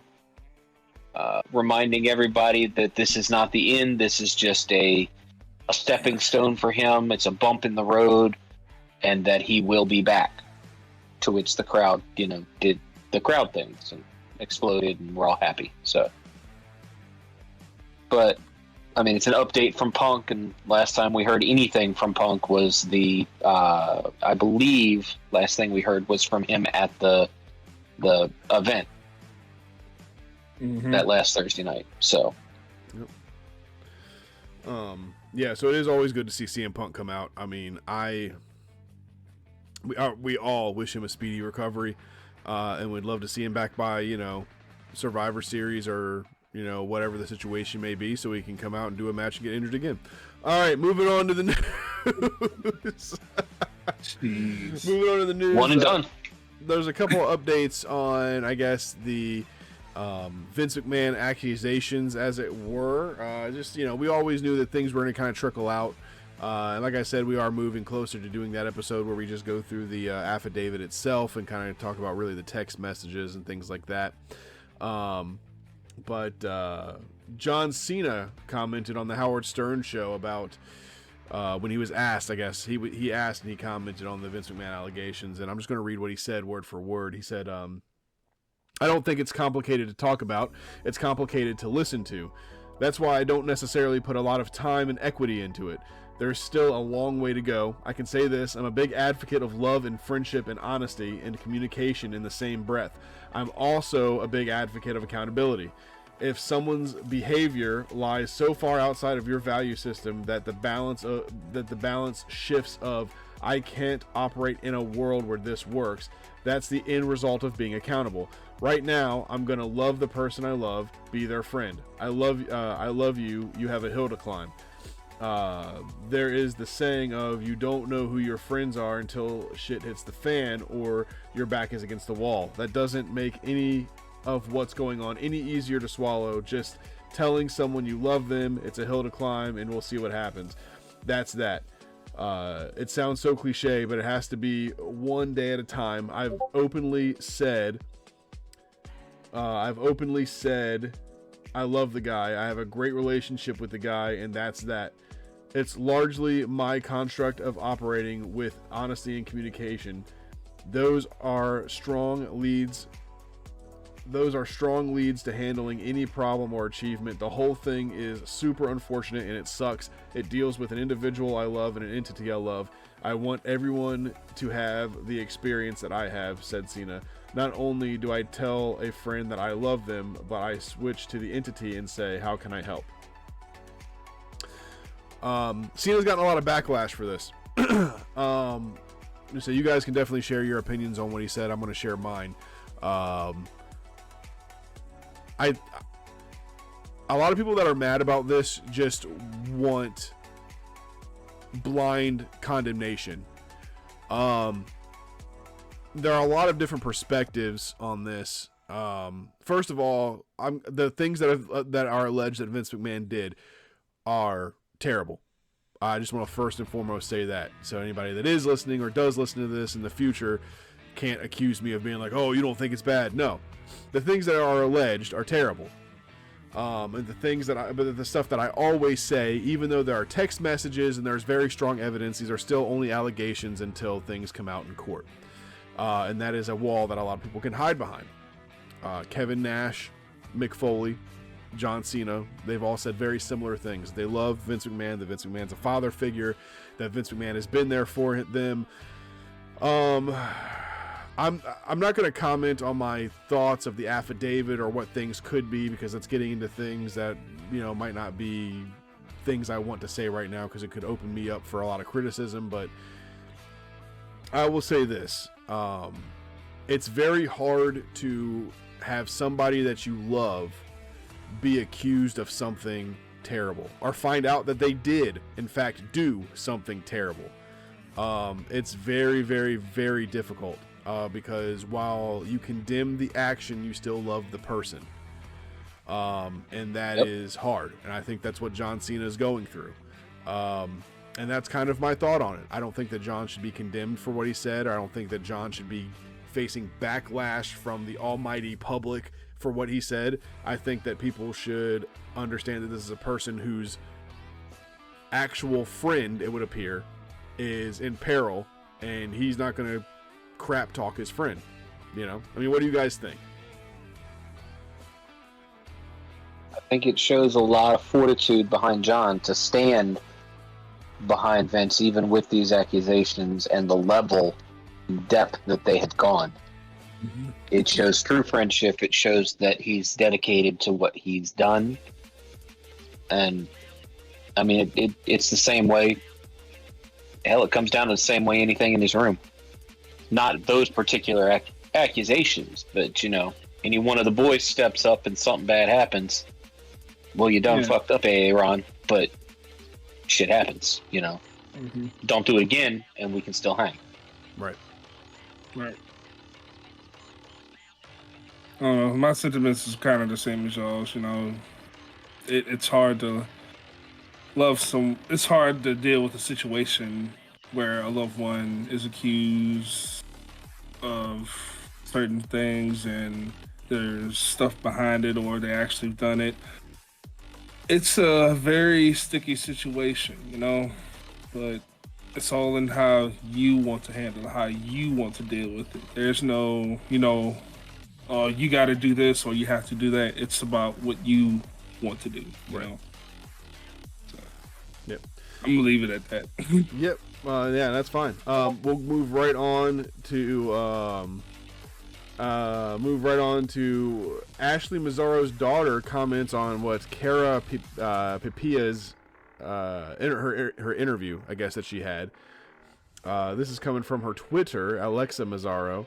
reminding everybody that this is not the end. This is just a stepping stone for him. It's a bump in the road, and that he will be back. To which the crowd, did the crowd things and exploded, and we're all happy. So, but I mean, it's an update from Punk, and last time we heard anything from Punk was I believe last thing we heard was from him at the event that last Thursday night. So, yeah, so it is always good to see CM Punk come out. I mean, we all wish him a speedy recovery, and we'd love to see him back by Survivor Series or whatever the situation may be, so he can come out and do a match and get injured again. All right, moving on to the news. Moving on to the news. One and done. There's a couple of updates on, I guess, the Vince McMahon accusations, as it were. We always knew that things were going to kind of trickle out. And like I said, we are moving closer to doing that episode where we just go through the affidavit itself and kind of talk about really the text messages and things like that. But John Cena commented on the Howard Stern show about when he was asked, I guess, he asked and he commented on the Vince McMahon allegations. And I'm just going to read what he said word for word. He said, I don't think it's complicated to talk about. It's complicated to listen to. That's why I don't necessarily put a lot of time and equity into it. There's still a long way to go. I can say this, I'm a big advocate of love and friendship and honesty and communication in the same breath. I'm also a big advocate of accountability. if someone's behavior lies so far outside of your value system that the balance shifts of I can't operate in a world where this works, that's the end result of being accountable. Right now, I'm gonna love the person I love, be their friend. I love you. You have a hill to climb. There is the saying of you don't know who your friends are until shit hits the fan or your back is against the wall. That doesn't make any of what's going on any easier to swallow. Just telling someone you love them, it's a hill to climb, and we'll see what happens. That's that. It sounds so cliche, but it has to be one day at a time. I've openly said I love the guy. I have a great relationship with the guy, and that's that. It's largely my construct of operating with honesty and communication. Those are strong leads to handling any problem or achievement. The whole thing is super unfortunate and it sucks. It deals with an individual I love and an entity I love. I want everyone to have the experience that I have, said Cena. Not only do I tell a friend that I love them, but I switch to the entity and say, how can I help? Cena's gotten a lot of backlash for this. So you guys can definitely share your opinions on what he said. I'm going to share mine. A lot of people that are mad about this just want blind condemnation. There are a lot of different perspectives on this. First of all, the things that are alleged that Vince McMahon did are terrible. I just want to first and foremost say that, so anybody that is listening or does listen to this in the future can't accuse me of being like, oh, you don't think it's bad. No, the things that are alleged are terrible. And the stuff that I always say, even though there are text messages and there's very strong evidence, these are still only allegations until things come out in court. And that is a wall that a lot of people can hide behind. Kevin Nash, Mick Foley, John Cena, they've all said very similar things. They love Vince McMahon, that Vince McMahon's a father figure, that Vince McMahon has been there for them. I'm not going to comment on my thoughts of the affidavit or what things could be, because it's getting into things that, might not be things I want to say right now, because it could open me up for a lot of criticism. But I will say this. It's very hard to have somebody that you love be accused of something terrible, or find out that they did, in fact, do something terrible. It's very, very, very difficult. Because while you condemn the action, you still love the person. And that is hard. And I think that's what John Cena is going through. And that's kind of my thought on it. I don't think that John should be condemned for what he said. I don't think that John should be facing backlash from the almighty public for what he said. I think that people should understand that this is a person whose actual friend, it would appear, is in peril. And he's not going to crap talk his friend. What do you guys think? I think it shows a lot of fortitude behind John to stand behind Vince, even with these accusations and the level and depth that they had gone. Mm-hmm. It shows true friendship. It shows that he's dedicated to what he's done. And it's the same way. Hell, it comes down to the same way anything in his room. Not those particular accusations, but any one of the boys steps up and something bad happens. Well, you done fucked up, Aaron, but shit happens. Mm-hmm. Don't do it again, and we can still hang. Right. My sentiments is kind of the same as y'all's. It's hard to love it's hard to deal with a situation where a loved one is accused of certain things and there's stuff behind it, or they actually done it. It's a very sticky situation, but it's all in how you want to handle it, how you want to deal with it. There's no, you got to do this or you have to do that. It's about what you want to do, right. So, yep. I'm gonna leave it at that. Yep. Yeah, that's fine. We'll move right on to Move right on to Ashley Mazzaro's daughter comments on what Cara Papia's her interview, I guess, that she had. This is coming from her Twitter, Alexa Mazzaro.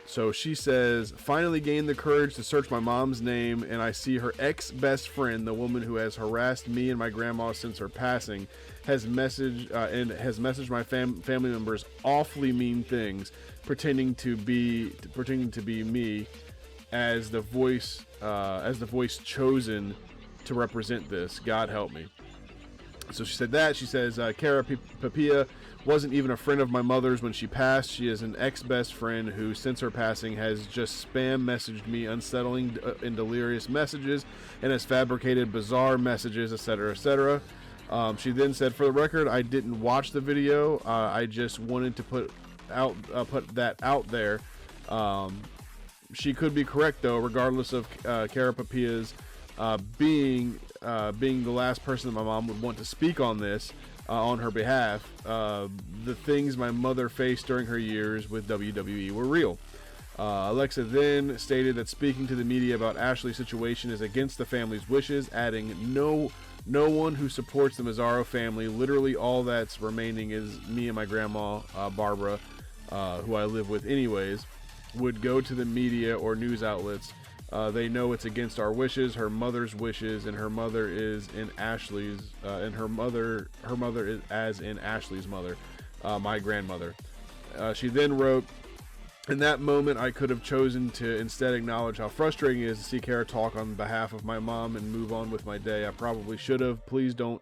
So she says, finally gained the courage to search my mom's name, and I see her ex-best friend, the woman who has harassed me and my grandma since her passing, has messaged my family members awfully mean things, pretending to be me as the voice chosen to represent this. God help me. So she said that. She says, Cara Papia wasn't even a friend of my mother's when she passed. She is an ex-best friend who, since her passing, has just spam messaged me unsettling and delirious messages and has fabricated bizarre messages, etc., etc. She then said, for the record, I didn't watch the video. I just wanted to put that out there. She could be correct, though, regardless of Cara Papia's being the last person that my mom would want to speak on this on her behalf. The things my mother faced during her years with WWE were real. Alexa then stated that speaking to the media about Ashley's situation is against the family's wishes, adding, no one who supports the Mazzaro family, literally all that's remaining is me and my grandma, Barbara, who I live with anyways, would go to the media or news outlets. They know it's against our wishes, her mother's wishes, and her mother is in Ashley's, and her mother is as in Ashley's mother, my grandmother. She then wrote, in that moment, I could have chosen to instead acknowledge how frustrating it is to see Cara talk on behalf of my mom and move on with my day. I probably should have. Please do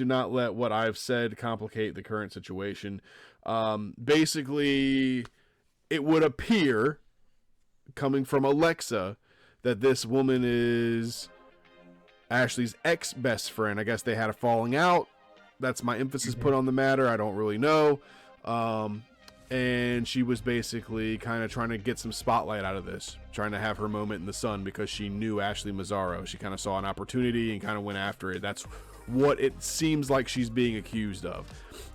not let what I've said complicate the current situation. Basically, it would appear, coming from Alexa, that this woman is Ashley's ex-best friend. I guess they had a falling out. That's my emphasis put on the matter. I don't really know. And she was basically kind of trying to get some spotlight out of this, trying to have her moment in the sun because she knew Ashley Mazzaro. She kind of saw an opportunity and kind of went after it. That's what it seems like she's being accused of.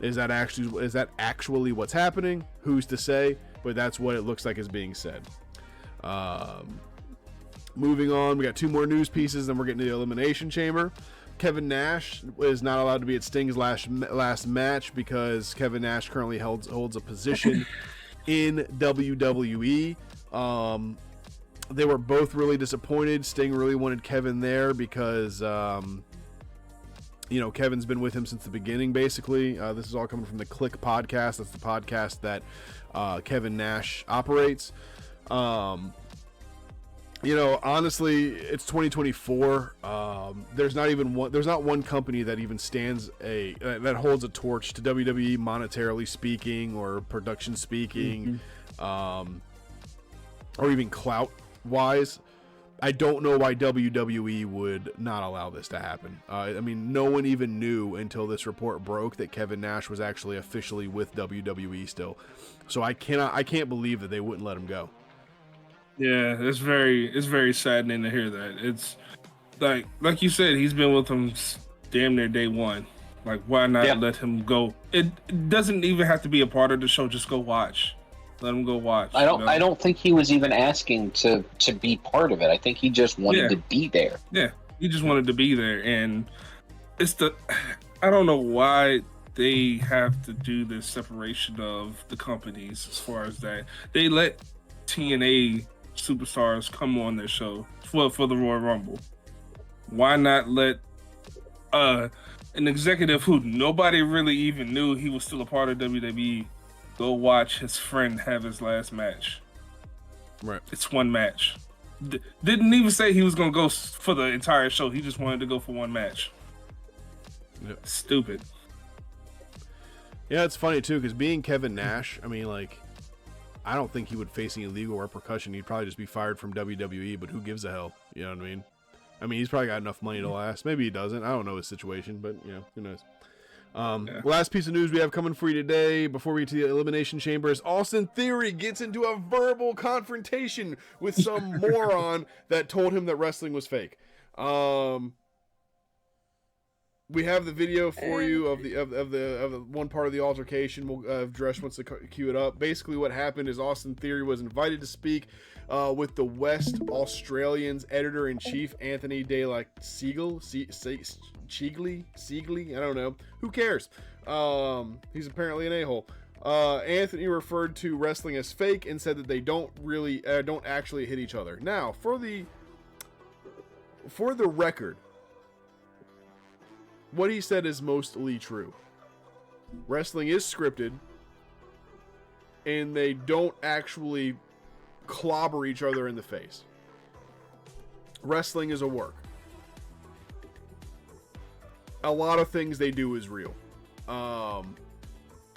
Is that actually what's happening? Who's to say? But that's what it looks like is being said. Moving on, we got two more news pieces, then we're getting to the Elimination Chamber. Kevin Nash is not allowed to be at Sting's last match because Kevin Nash currently holds a position in WWE. They were both really disappointed. Sting really wanted Kevin there because, Kevin's been with him since the beginning, basically. This is all coming from the Click podcast. That's the podcast that Kevin Nash operates. Honestly, it's 2024. There's not one company that even stands that holds a torch to WWE monetarily speaking or production speaking, or even clout wise. I don't know why WWE would not allow this to happen. No one even knew until this report broke that Kevin Nash was actually officially with WWE still. So I can't believe that they wouldn't let him go. Yeah, it's very saddening to hear that. It's like you said, he's been with them damn near day one. Like, why not let him go? It doesn't even have to be a part of the show. Just go watch. Let him go watch. I don't think he was even asking to be part of it. I think he just wanted to be there. Yeah, he just wanted to be there, and I don't know why they have to do this separation of the companies as far as that. They let TNA superstars come on their show for the Royal Rumble. Why not let an executive who nobody really even knew he was still a part of WWE go watch his friend have his last match? Right. It's one match. Didn't even say he was going to go for the entire show. He just wanted to go for one match. Yep. Stupid. Yeah, it's funny too, because being Kevin Nash, I don't think he would face any legal repercussion. He'd probably just be fired from WWE, but who gives a hell? You know what I mean? He's probably got enough money to last. Maybe he doesn't. I don't know his situation, but, who knows? Last piece of news we have coming for you today before we get to the Elimination Chamber is Austin Theory gets into a verbal confrontation with some moron that told him that wrestling was fake. we have the video for you of the one part of the altercation. We'll Dresh wants to cue it up. Basically, what happened is Austin Theory was invited to speak with the West Australians editor-in-chief Anthony De La Siegli. I don't know. Who cares? He's apparently an a-hole. Anthony referred to wrestling as fake and said that they don't actually hit each other. Now, for the record, what he said is mostly true. Wrestling is scripted, and they don't actually clobber each other in the face. Wrestling is a work. A lot of things they do is real. I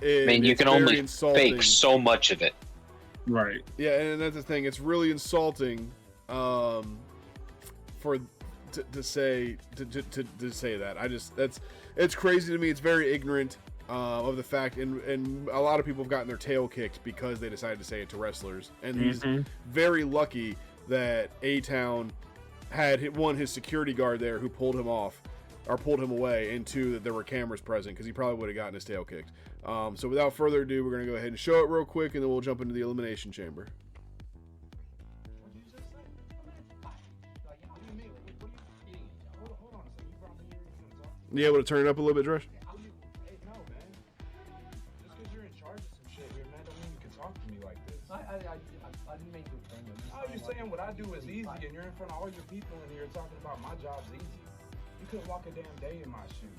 mean, you can only fake so much of it. Right. Yeah, and that's the thing. It's really insulting to say that. It's crazy to me. It's very ignorant of the fact, and a lot of people have gotten their tail kicked because they decided to say it to wrestlers. And he's very lucky that A-Town had his security guard there who pulled him away, and two, that there were cameras present, because he probably would have gotten his tail kicked. So without further ado, we're going to go ahead and show it real quick, and then we'll jump into the Elimination Chamber. You able to turn it up a little bit, Dresh? Hey, no, man. Just because you're in charge of some shit here, man, don't mean you can talk to me like this. I didn't make you a friend. How are you saying what I do is easy and you're in front of all your people in here talking about my job's easy? You couldn't walk a damn day in my shoes.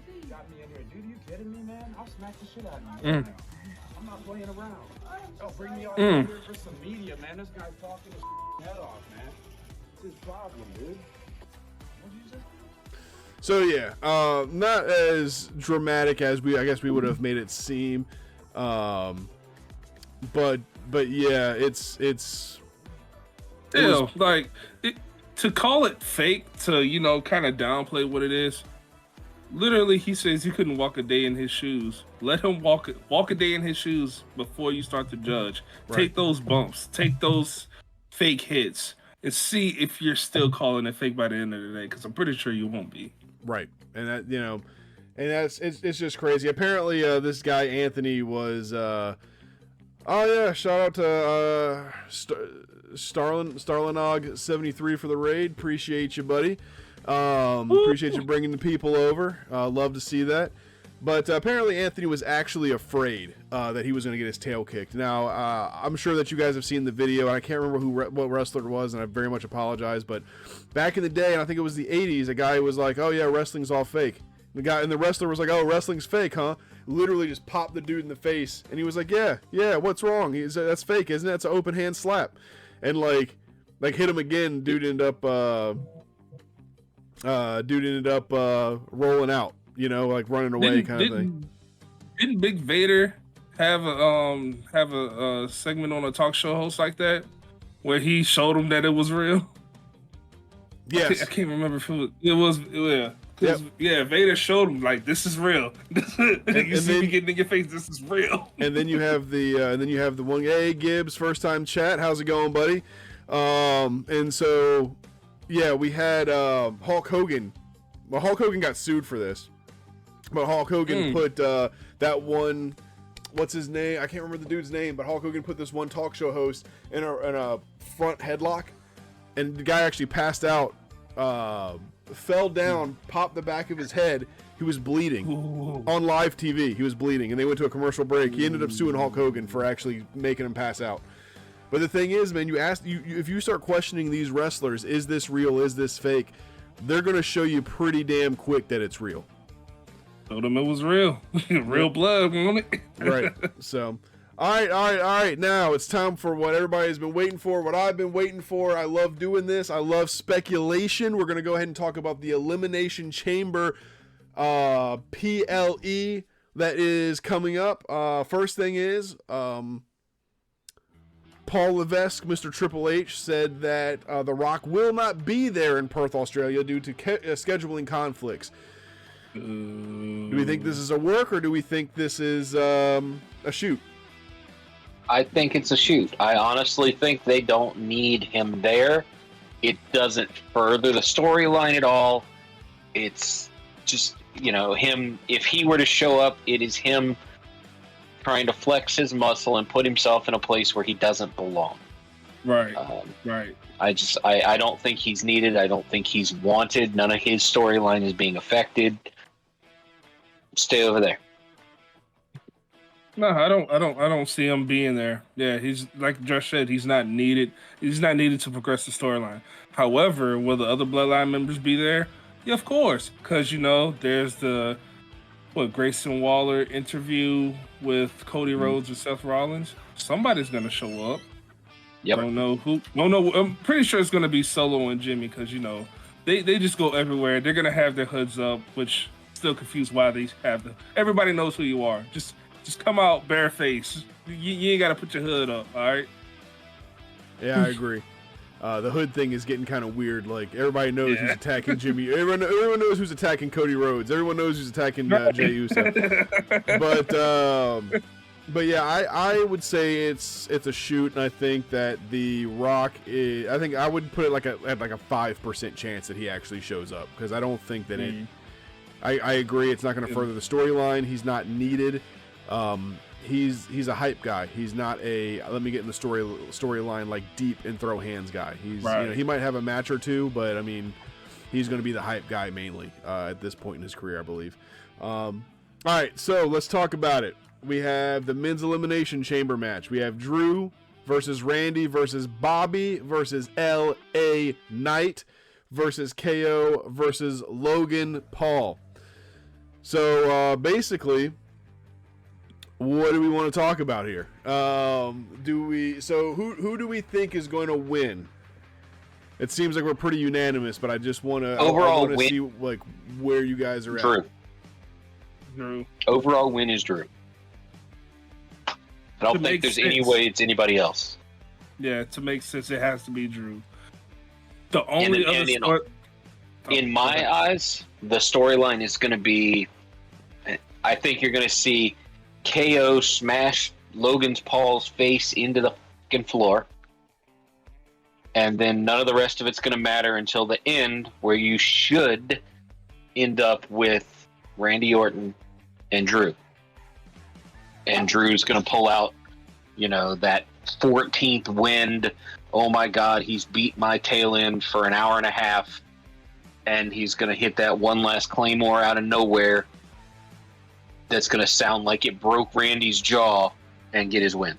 You got me in here. Dude, are you kidding me, man? I'll smack the shit out of you right now. I'm not playing around. Oh, bring me all here for some media, man. This guy's talking his head off, man. It's his problem, dude. What'd you just... So yeah, not as dramatic as I guess we would have made it seem, but yeah, it's like to call it fake, to kind of downplay what it is. Literally, he says you couldn't walk a day in his shoes. Let him walk a day in his shoes before you start to judge. Right. Take those bumps, take those fake hits, and see if you're still calling it fake by the end of the day. Because I'm pretty sure you won't be. Right, and that it's just crazy. Apparently, this guy Anthony was shout out to Starlinog 73 for the raid. Appreciate you, buddy. Appreciate you bringing the people over. Love to see that. But apparently Anthony was actually afraid that he was going to get his tail kicked. Now, I'm sure that you guys have seen the video. I can't remember what wrestler it was, and I very much apologize. But back in the day, and I think it was the 80s, a guy was like, oh, yeah, wrestling's all fake. And the wrestler was like, oh, wrestling's fake, huh? Literally just popped the dude in the face. And he was like, yeah, what's wrong? He said, that's fake, isn't it? It's an open hand slap. And, like hit him again. Dude ended up rolling out. Like running away kind of thing. Didn't Big Vader have a segment on a talk show host like that, where he showed him that it was real? Yes. I can't remember if it was. Yep. Yeah, Vader showed him, like, this is real. You see me getting in your face, this is real. And then you have the one, hey Gibbs, first time chat, how's it going, buddy? And so yeah, we had Hulk Hogan. Well, Hulk Hogan got sued for this. But Hulk Hogan put that one, what's his name? I can't remember the dude's name, but Hulk Hogan put this one talk show host in a front headlock, and the guy actually passed out, fell down, popped the back of his head. He was bleeding on live TV. He was bleeding, and they went to a commercial break. He ended up suing Hulk Hogan for actually making him pass out. But the thing is, man, if you start questioning these wrestlers, is this real? Is this fake? They're going to show you pretty damn quick that it's real. Told him it was real. Real blood, wasn't it? Right. So, all right. Now it's time for what everybody's been waiting for, what I've been waiting for. I love doing this. I love speculation. We're going to go ahead and talk about the Elimination Chamber PLE that is coming up. First thing is, Paul Levesque, Mr. Triple H, said that The Rock will not be there in Perth, Australia due to scheduling conflicts. Do we think this is a work, or do we think this is a shoot? I think it's a shoot. I honestly think they don't need him there. It doesn't further the storyline at all. It's just, him, if he were to show up, it is him trying to flex his muscle and put himself in a place where he doesn't belong. Right. Right. I don't think he's needed. I don't think he's wanted. None of his storyline is being affected. Stay over there. No, I don't see him being there. Yeah, he's like Josh said, he's not needed. He's not needed to progress the storyline. However, will the other Bloodline members be there? Yeah, of course, because there's the Grayson Waller interview with Cody Rhodes and Seth Rollins. Somebody's gonna show up. Yep. Don't know who. No, I'm pretty sure it's gonna be Solo and Jimmy because they just go everywhere. They're gonna have their hoods up, which still confused why they have them. Everybody knows who you are. Just come out barefaced. You ain't got to put your hood up, all right? Yeah, I agree. The hood thing is getting kind of weird. Like, everybody knows who's attacking Jimmy. Everyone knows who's attacking Cody Rhodes. Everyone knows who's attacking Jey Uso. But yeah, I would say it's a shoot, and I think that The Rock is. I think I would put it at like a 5% chance that he actually shows up, because I don't think that it. I agree. It's not going to further the storyline. He's not needed. He's a hype guy. He's not a let me get in the storyline like deep and throw hands guy. He's he might have a match or two, but I mean, he's going to be the hype guy mainly at this point in his career, I believe. All right, so let's talk about it. We have the men's elimination chamber match. We have Drew versus Randy versus Bobby versus LA Knight versus KO versus Logan Paul. So basically, what do we want to talk about here? Who do we think is going to win? It seems like we're pretty unanimous, but I just want to see like where you guys are at. Drew. Overall win is Drew. I don't think there's any way it's anybody else. Yeah, to make sense, it has to be Drew. The only in my eyes, the storyline is going to be. I think you're going to see KO smash Logan Paul's face into the fucking floor, and then none of the rest of it's going to matter until the end, where you should end up with Randy Orton and Drew. And Drew's going to pull out, that 14th wind. Oh my God, he's beat my tail end for an hour and a half, and he's going to hit that one last Claymore out of nowhere. That's going to sound like it broke Randy's jaw and get his win.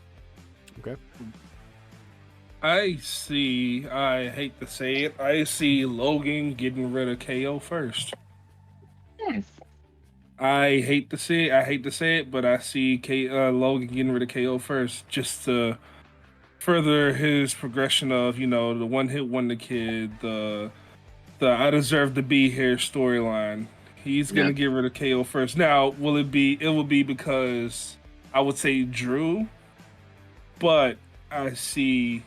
Okay. I hate to say it, I see Logan getting rid of KO first. I hate to say it, but I see Logan getting rid of KO first, just to further his progression of, the one-hit wonder kid, the I deserve to be here storyline. He's going to get rid of KO first. Now, it will be because I would say Drew, but I see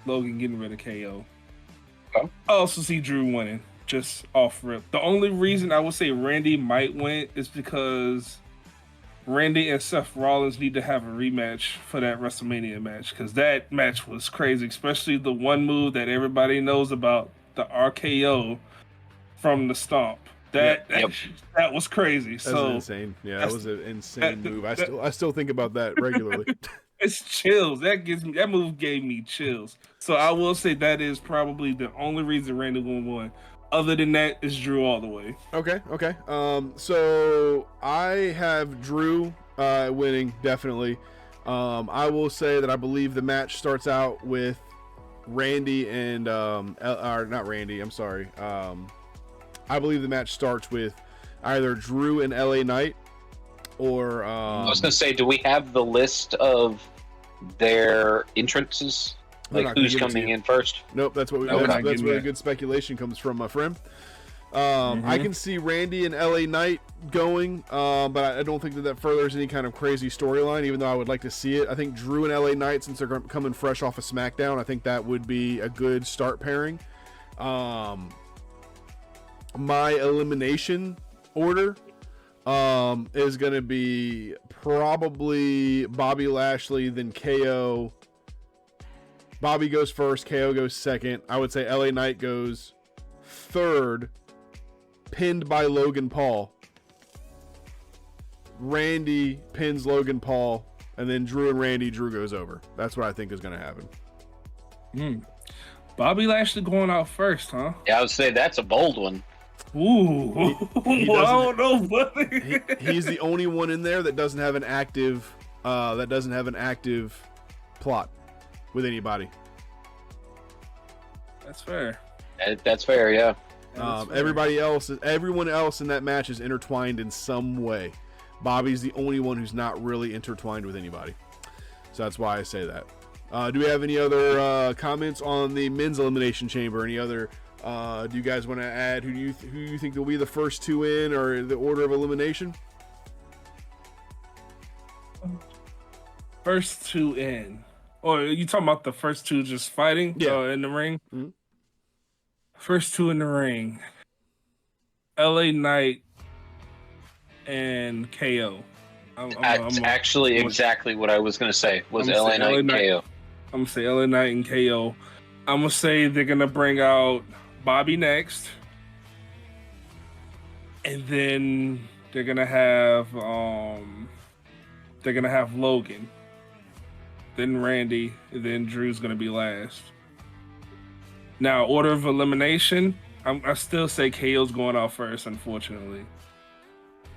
Logan getting rid of KO. Okay. I also see Drew winning, just off rip. The only reason I would say Randy might win is because Randy and Seth Rollins need to have a rematch for that WrestleMania match, because that match was crazy, especially the one move that everybody knows about, the RKO from the Stomp. That was crazy. That was insane. Yeah, that was an insane move. I still think about that regularly. It's chills. That move gave me chills. So I will say that is probably the only reason Randy won. Other than that, it's Drew all the way. Okay. So I have Drew winning, definitely. I will say that I believe the match starts out with Randy and not Randy. I'm sorry. I believe the match starts with either Drew and LA Knight, or I was gonna say, do we have the list of their entrances? Like who's coming in first? Nope, that's what that's where the good speculation comes from, my friend. I can see Randy and LA Knight going, but I don't think that furthers any kind of crazy storyline, even though I would like to see it. I think Drew and LA Knight, since they're coming fresh off of SmackDown, I think that would be a good start pairing. My elimination order is going to be probably Bobby Lashley, then KO. Bobby goes first, KO goes second. I would say LA Knight goes third, pinned by Logan Paul. Randy pins Logan Paul, and then Drew and Randy. Drew goes over. That's what I think is going to happen. Bobby Lashley going out first, huh? Yeah, I would say that's a bold one. Ooh, He I don't know, buddy. He's the only one in there that doesn't have an active plot with anybody. That's fair. That's fair, yeah. Everyone else in that match is intertwined in some way. Bobby's the only one who's not really intertwined with anybody. So that's why I say that. Do we have any other comments on the men's elimination chamber? Any other? Do you guys want to add who you think will be the first two in, or the order of elimination? First two in. Or are you talking about the first two just fighting in the ring? Mm-hmm. First two in the ring. LA Knight and KO. That's actually exactly what I was going to say, was LA Knight and KO. I'm going to say LA Knight and KO. I'm going to say they're going to bring out Bobby next. And then they're going to have Logan. Then Randy, and then Drew's going to be last. Now, order of elimination, I still say KO's going out first, unfortunately.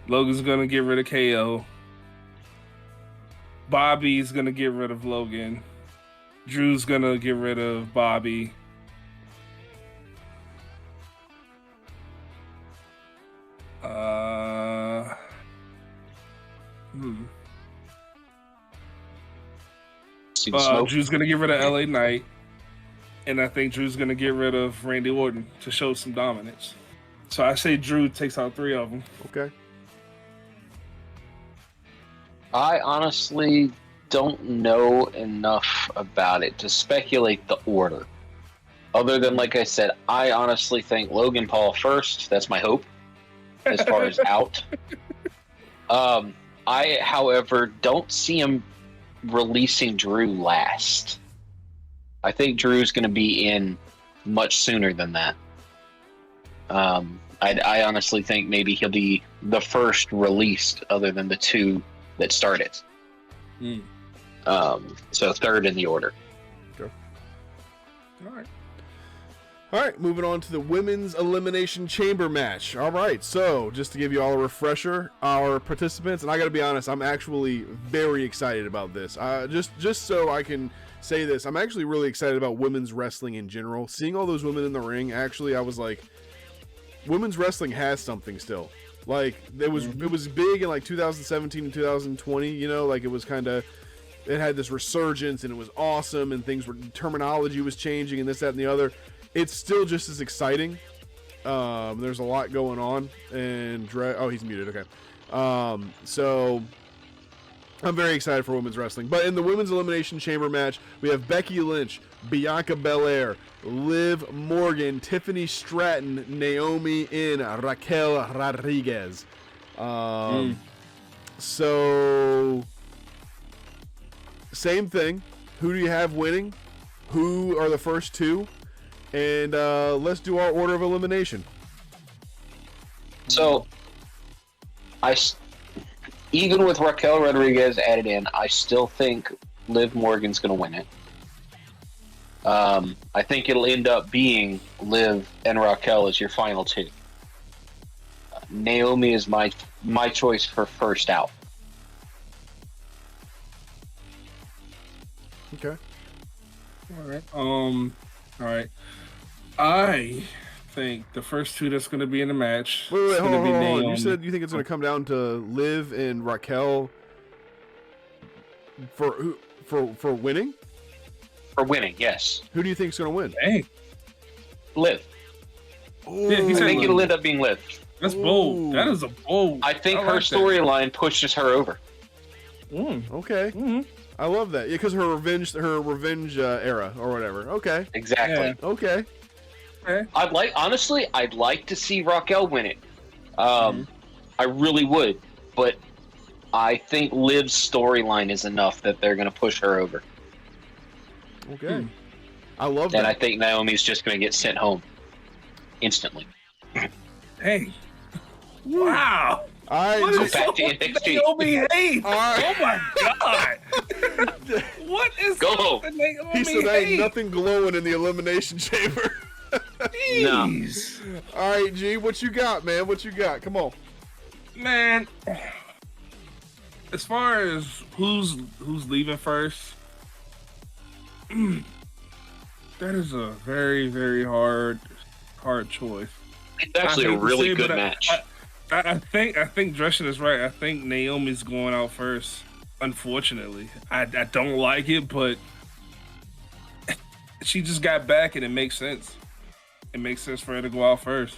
Logan's going to get rid of KO. Bobby's going to get rid of Logan. Drew's going to get rid of Bobby. Drew's going to get rid of LA Knight. And I think Drew's going to get rid of Randy Orton to show some dominance. So I say Drew takes out three of them. Okay. I honestly don't know enough about it to speculate the order. Other than, like I said, I honestly think Logan Paul first. That's my hope as far as out. I, however, don't see him releasing Drew last. I think Drew's going to be in much sooner than that. I honestly think maybe he'll be the first released, other than the two that started. So third in the order. Okay. All right, moving on to the women's elimination chamber match. All right, so just to give you all a refresher, our participants, and I got to be honest, I'm actually very excited about this. Just so I can say this, I'm actually really excited about women's wrestling in general. Seeing all those women in the ring, actually, I was like, women's wrestling has something still. Like, it was big in like 2017 and 2020, you know, like it was kind of, it had this resurgence and it was awesome and terminology was changing and this, that, and the other. It's still just as exciting. There's a lot going on, and he's muted. Okay. So I'm very excited for women's wrestling. But in the women's elimination chamber match, we have Becky Lynch, Bianca Belair, Liv Morgan, Tiffany Stratton, Naomi and Raquel Rodriguez. So same thing. Who do you have winning? Who are the first two? And let's do our order of elimination. So, even with Raquel Rodriguez added in, I still think Liv Morgan's going to win it. I think it'll end up being Liv and Raquel as your final two. Naomi is my choice for first out. Okay. All right. I think the first two that's going to be in the match. Wait, hold on. You said you think it's going to come down to Liv and Raquel for winning? For winning, yes. Who do you think is going to win? Hey, Liv. yeah, I think it'll end up being Liv. that's bold. That is a bold. I think like her that. storyline pushes her over. Okay. Mm-hmm. I love that. Yeah, because her revenge era or whatever. Okay. Exactly. Yeah. Okay. I'd like to see Raquel win it. I really would, but I think Liv's storyline is enough that they're going to push her over. Okay. I love that. And I think Naomi's just going to get sent home instantly. Hey, Wow. All right, What G. is Back up to with NXT. Naomi hate? All right. Oh my god. What is Go up home. with Naomi He said there ain't hate? nothing glowing in the Elimination Chamber. No. Jeez. All right, G, what you got, man? What you got? Come on. Man, as far as who's leaving first, that is a very, very hard choice. It's actually I a hate to really say it, good but match. I think Dresden is right. I think Naomi's going out first. Unfortunately, I don't like it, but she just got back, and it makes sense. It makes sense for her to go out first.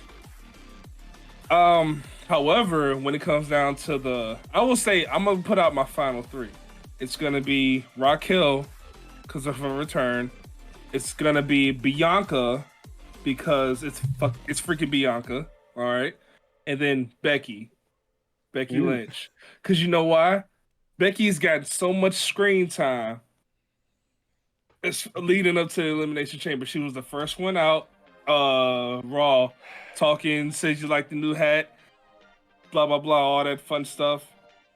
However, when it comes down to I will say I'm gonna put out my final three. It's gonna be Raquel because of her return. It's gonna be Bianca because it's freaking Bianca. All right, and then Becky Lynch. Because you know why? Becky's got so much screen time. It's leading up to the Elimination Chamber. She was the first one out. Raw, talking, says you like the new hat, blah blah blah, all that fun stuff.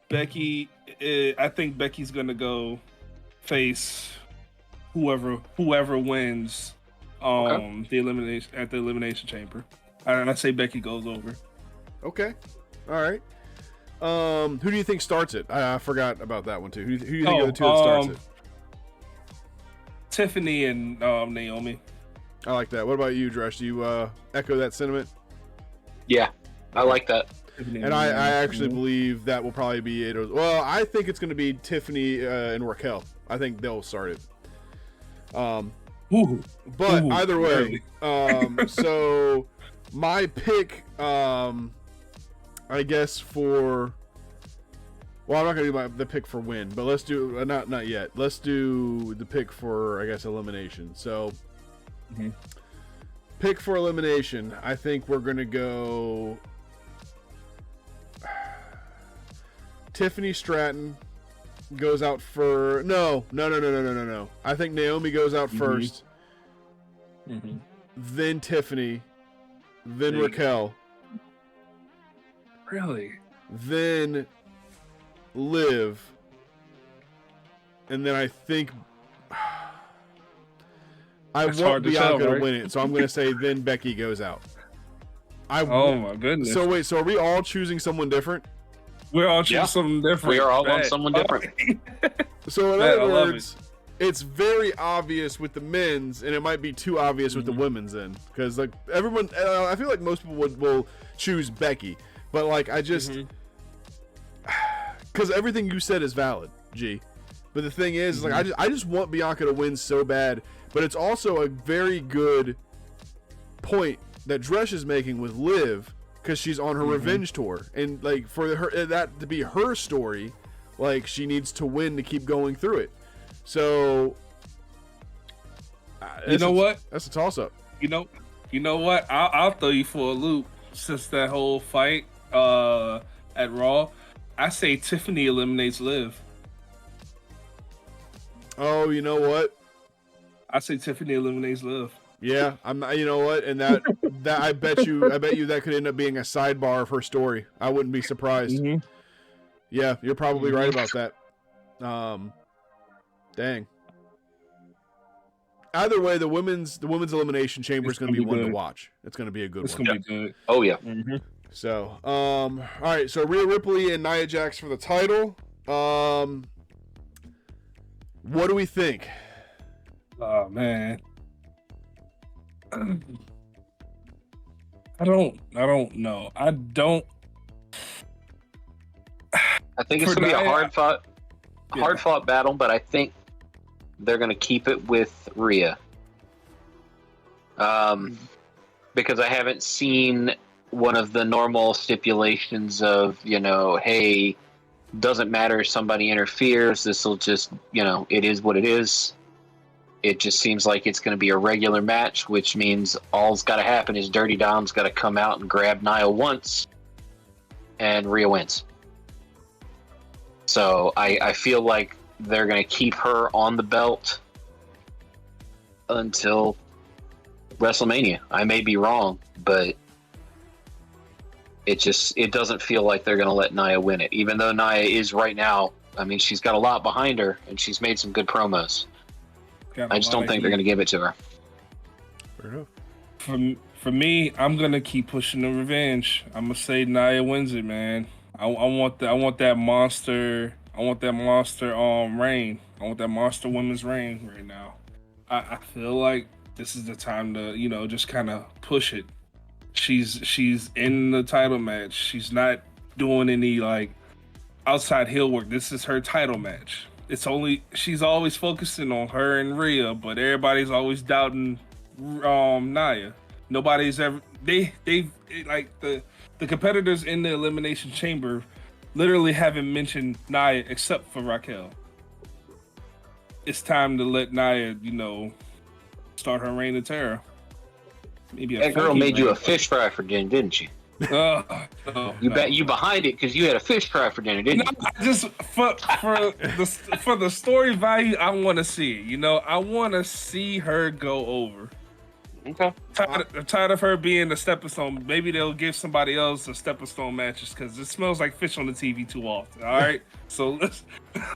Becky, I think Becky's gonna go face whoever wins the Elimination Chamber. I say Becky goes over. Okay. All right. Who do you think starts it? I forgot about that one too. Who do you think are the two that starts it? Tiffany and Naomi. I like that. What about you, Dresh? Do you echo that sentiment? Yeah, I like that. And I actually believe that will probably be it. Well, I think it's going to be Tiffany and Raquel. I think they'll start it. But either way, so my pick, I guess for. Well, I'm not going to do the pick for win, but let's do not yet. Let's do the pick for, I guess, elimination. So, pick for elimination. I think we're going to go Tiffany Stratton goes out for no. I think Naomi goes out first. Then Tiffany, then Raquel. Really? Then Liv, and then I think I want Bianca to win it, so I'm going to say then Becky goes out. Oh my goodness! So wait, so are we all choosing someone different? We're all choosing something different. We are all on someone different. So in other words, it's very obvious with the men's, and it might be too obvious with the women's then, because like everyone, I feel like most people will choose Becky, but like I just. Because everything you said is valid, G. But the thing is, like, I just want Bianca to win so bad. But it's also a very good point that Dresh is making with Liv, because she's on her revenge tour, and like for her that to be her story, like she needs to win to keep going through it. So, you know what? That's a toss up. You know what? I'll throw you for a loop since that whole fight at Raw. I say Tiffany eliminates Liv. Oh, you know what? I say Tiffany eliminates Liv. Yeah, you know what? And that I bet you that could end up being a sidebar of her story. I wouldn't be surprised. Yeah, you're probably right about that. Dang. Either way, the women's elimination chamber is going to be one to watch. It's going to be a good one. It's going to be good. Oh yeah. So, all right. So Rhea Ripley and Nia Jax for the title. What do we think? Oh man, I don't know. I think it's gonna be a hard fought battle, but I think they're gonna keep it with Rhea. Because I haven't seen one of the normal stipulations of, hey, doesn't matter if somebody interferes, this will just, it is what it is. It just seems like it's going to be a regular match, which means all's got to happen is Dirty Dom's got to come out and grab Nia once, and Rhea wins. So I feel like they're going to keep her on the belt until WrestleMania. I may be wrong, but it doesn't feel like they're going to let Nia win it, even though Nia is right now. I mean, she's got a lot behind her, and she's made some good promos. I just don't think they're going to give it to her. Fair enough. For me, I'm gonna keep pushing the revenge. I'm gonna say Nia wins it, man. I want that monster. I want that monster reign. I want that monster women's reign right now. I feel like this is the time to just kind of push it. She's in the title match. She's not doing any like outside heel work. This is her title match. She's always focusing on her and Rhea, but everybody's always doubting Nia. Nobody's ever they like the competitors in the Elimination Chamber literally haven't mentioned Nia except for Raquel. It's time to let Nia, start her reign of terror. Maybe that girl made you a fish fry for dinner, didn't she? You behind it because you had a fish fry for dinner, didn't you? I just for the story value, I want to see it. I want to see her go over. Okay. I'm tired of her being a stepping stone. Maybe they'll give somebody else a stepping stone matches because it smells like fish on the TV too often. All right, so let's.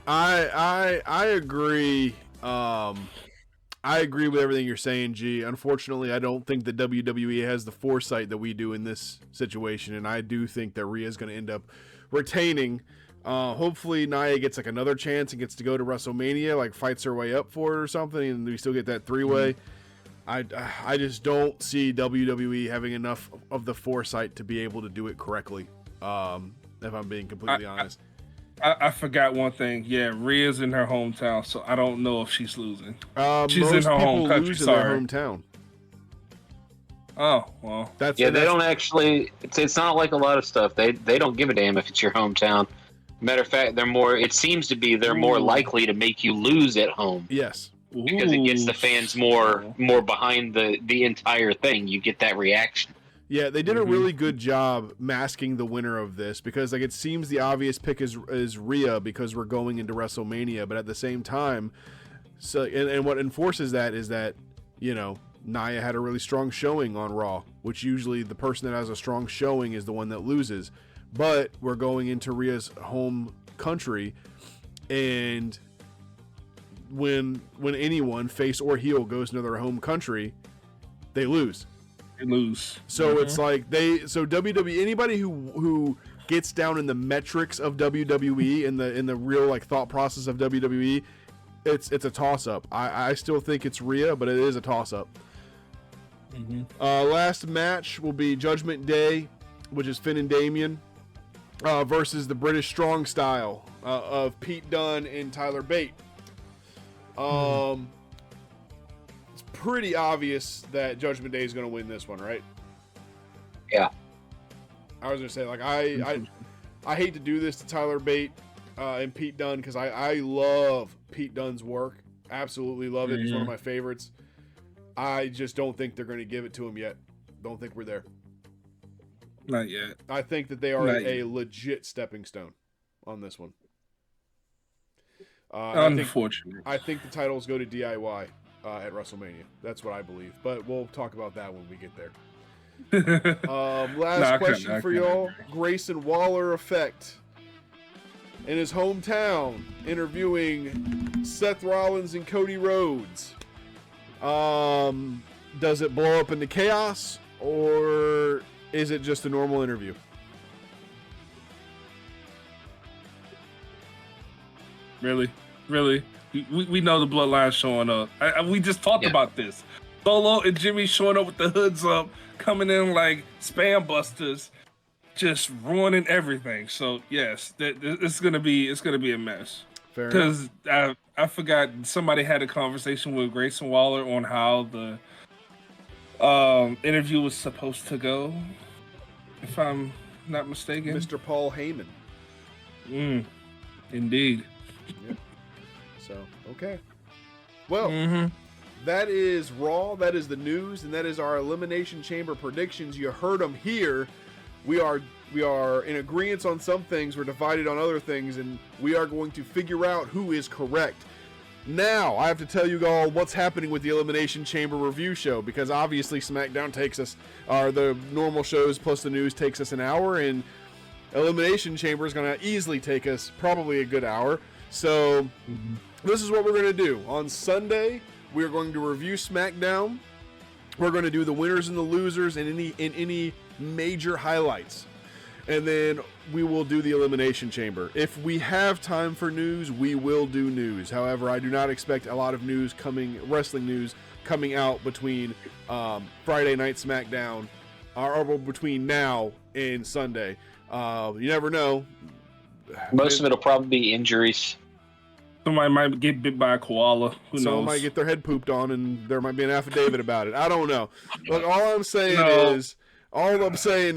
I agree. I agree with everything you're saying, G. Unfortunately, I don't think the WWE has the foresight that we do in this situation, and I do think that Rhea's going to end up retaining. Hopefully, Nia gets like another chance and gets to go to WrestleMania, like fights her way up for it or something, and we still get that three-way. I just don't see WWE having enough of the foresight to be able to do it correctly. If I'm being completely honest. I forgot one thing. Yeah, Rhea's in her hometown, so I don't know if she's losing. She's most in her home people country. lose in Sorry, their hometown. Oh well. They don't actually. It's not like a lot of stuff. They don't give a damn if it's your hometown. Matter of fact, they're more. It seems to be they're more likely to make you lose at home. Yes. Because it gets the fans more behind the entire thing. You get that reaction. Yeah, they did a really good job masking the winner of this because it seems the obvious pick is Rhea because we're going into WrestleMania, but at the same time, and what enforces that is that Nia had a really strong showing on Raw, which usually the person that has a strong showing is the one that loses. But we're going into Rhea's home country, and when anyone, face or heel, goes into their home country, they lose. So it's like WWE, anybody who gets down in the metrics of WWE in the real like thought process of WWE, it's a toss up. I still think it's Rhea, but it is a toss up. Last match will be Judgment Day, which is Finn and Damien versus the British Strong Style of Pete Dunne and Tyler Bate. It's pretty obvious that Judgment Day is going to win this one, right? Yeah. I was going to say, like, I hate to do this to Tyler Bate and Pete Dunne because I love Pete Dunne's work. Absolutely love it. He's one of my favorites. I just don't think they're going to give it to him yet. Don't think we're there. Not yet. I think that they are a legit stepping stone on this one. Unfortunately. I think the titles go to DIY at WrestleMania. That's what I believe. But we'll talk about that when we get there. Last question for y'all. Grayson Waller effect. In his hometown, interviewing Seth Rollins and Cody Rhodes. Does it blow up into chaos, or is it just a normal interview? Really? We know the bloodline showing up. We just talked about this. Solo and Jimmy showing up with the hoods up, coming in like spam busters, just ruining everything. So yes, it's gonna be a mess. Because I forgot somebody had a conversation with Grayson Waller on how the interview was supposed to go, if I'm not mistaken. Mr. Paul Heyman. Indeed. Yep. So, okay. Well, that is Raw, that is the news, and that is our Elimination Chamber predictions. You heard them here. We are in agreement on some things, we're divided on other things, and we are going to figure out who is correct. Now, I have to tell you all what's happening with the Elimination Chamber review show, because obviously SmackDown takes us, or the normal shows plus the news takes us an hour, and Elimination Chamber is going to easily take us probably a good hour. So, this is what we're going to do. On Sunday, we're going to review SmackDown. We're going to do the winners and the losers and any major highlights. And then we will do the Elimination Chamber. If we have time for news, we will do news. However, I do not expect a lot of wrestling news coming out between Friday Night SmackDown, or between now and Sunday. You never know. Most of it'll probably be injuries. Somebody might get bit by a koala. Who Someone knows? might get their head pooped on, and there might be an affidavit about it. I don't know. Look, all I'm saying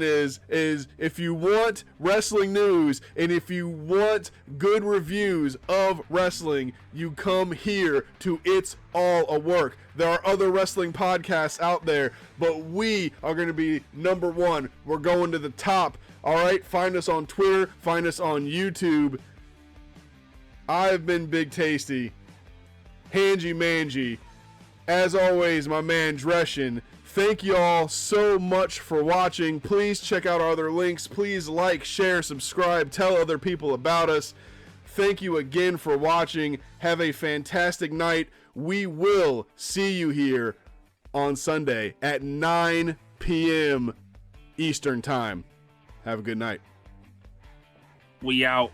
is if you want wrestling news and if you want good reviews of wrestling, you come here to It's All a Work. There are other wrestling podcasts out there, but we are going to be number one. We're going to the top. All right, find us on Twitter, find us on YouTube. I've been Big Tasty, Hangy Mangy. As always, my man Dreshin. Thank you all so much for watching. Please check out our other links. Please like, share, subscribe, tell other people about us. Thank you again for watching. Have a fantastic night. We will see you here on Sunday at 9 p.m. Eastern Time. Have a good night. We out.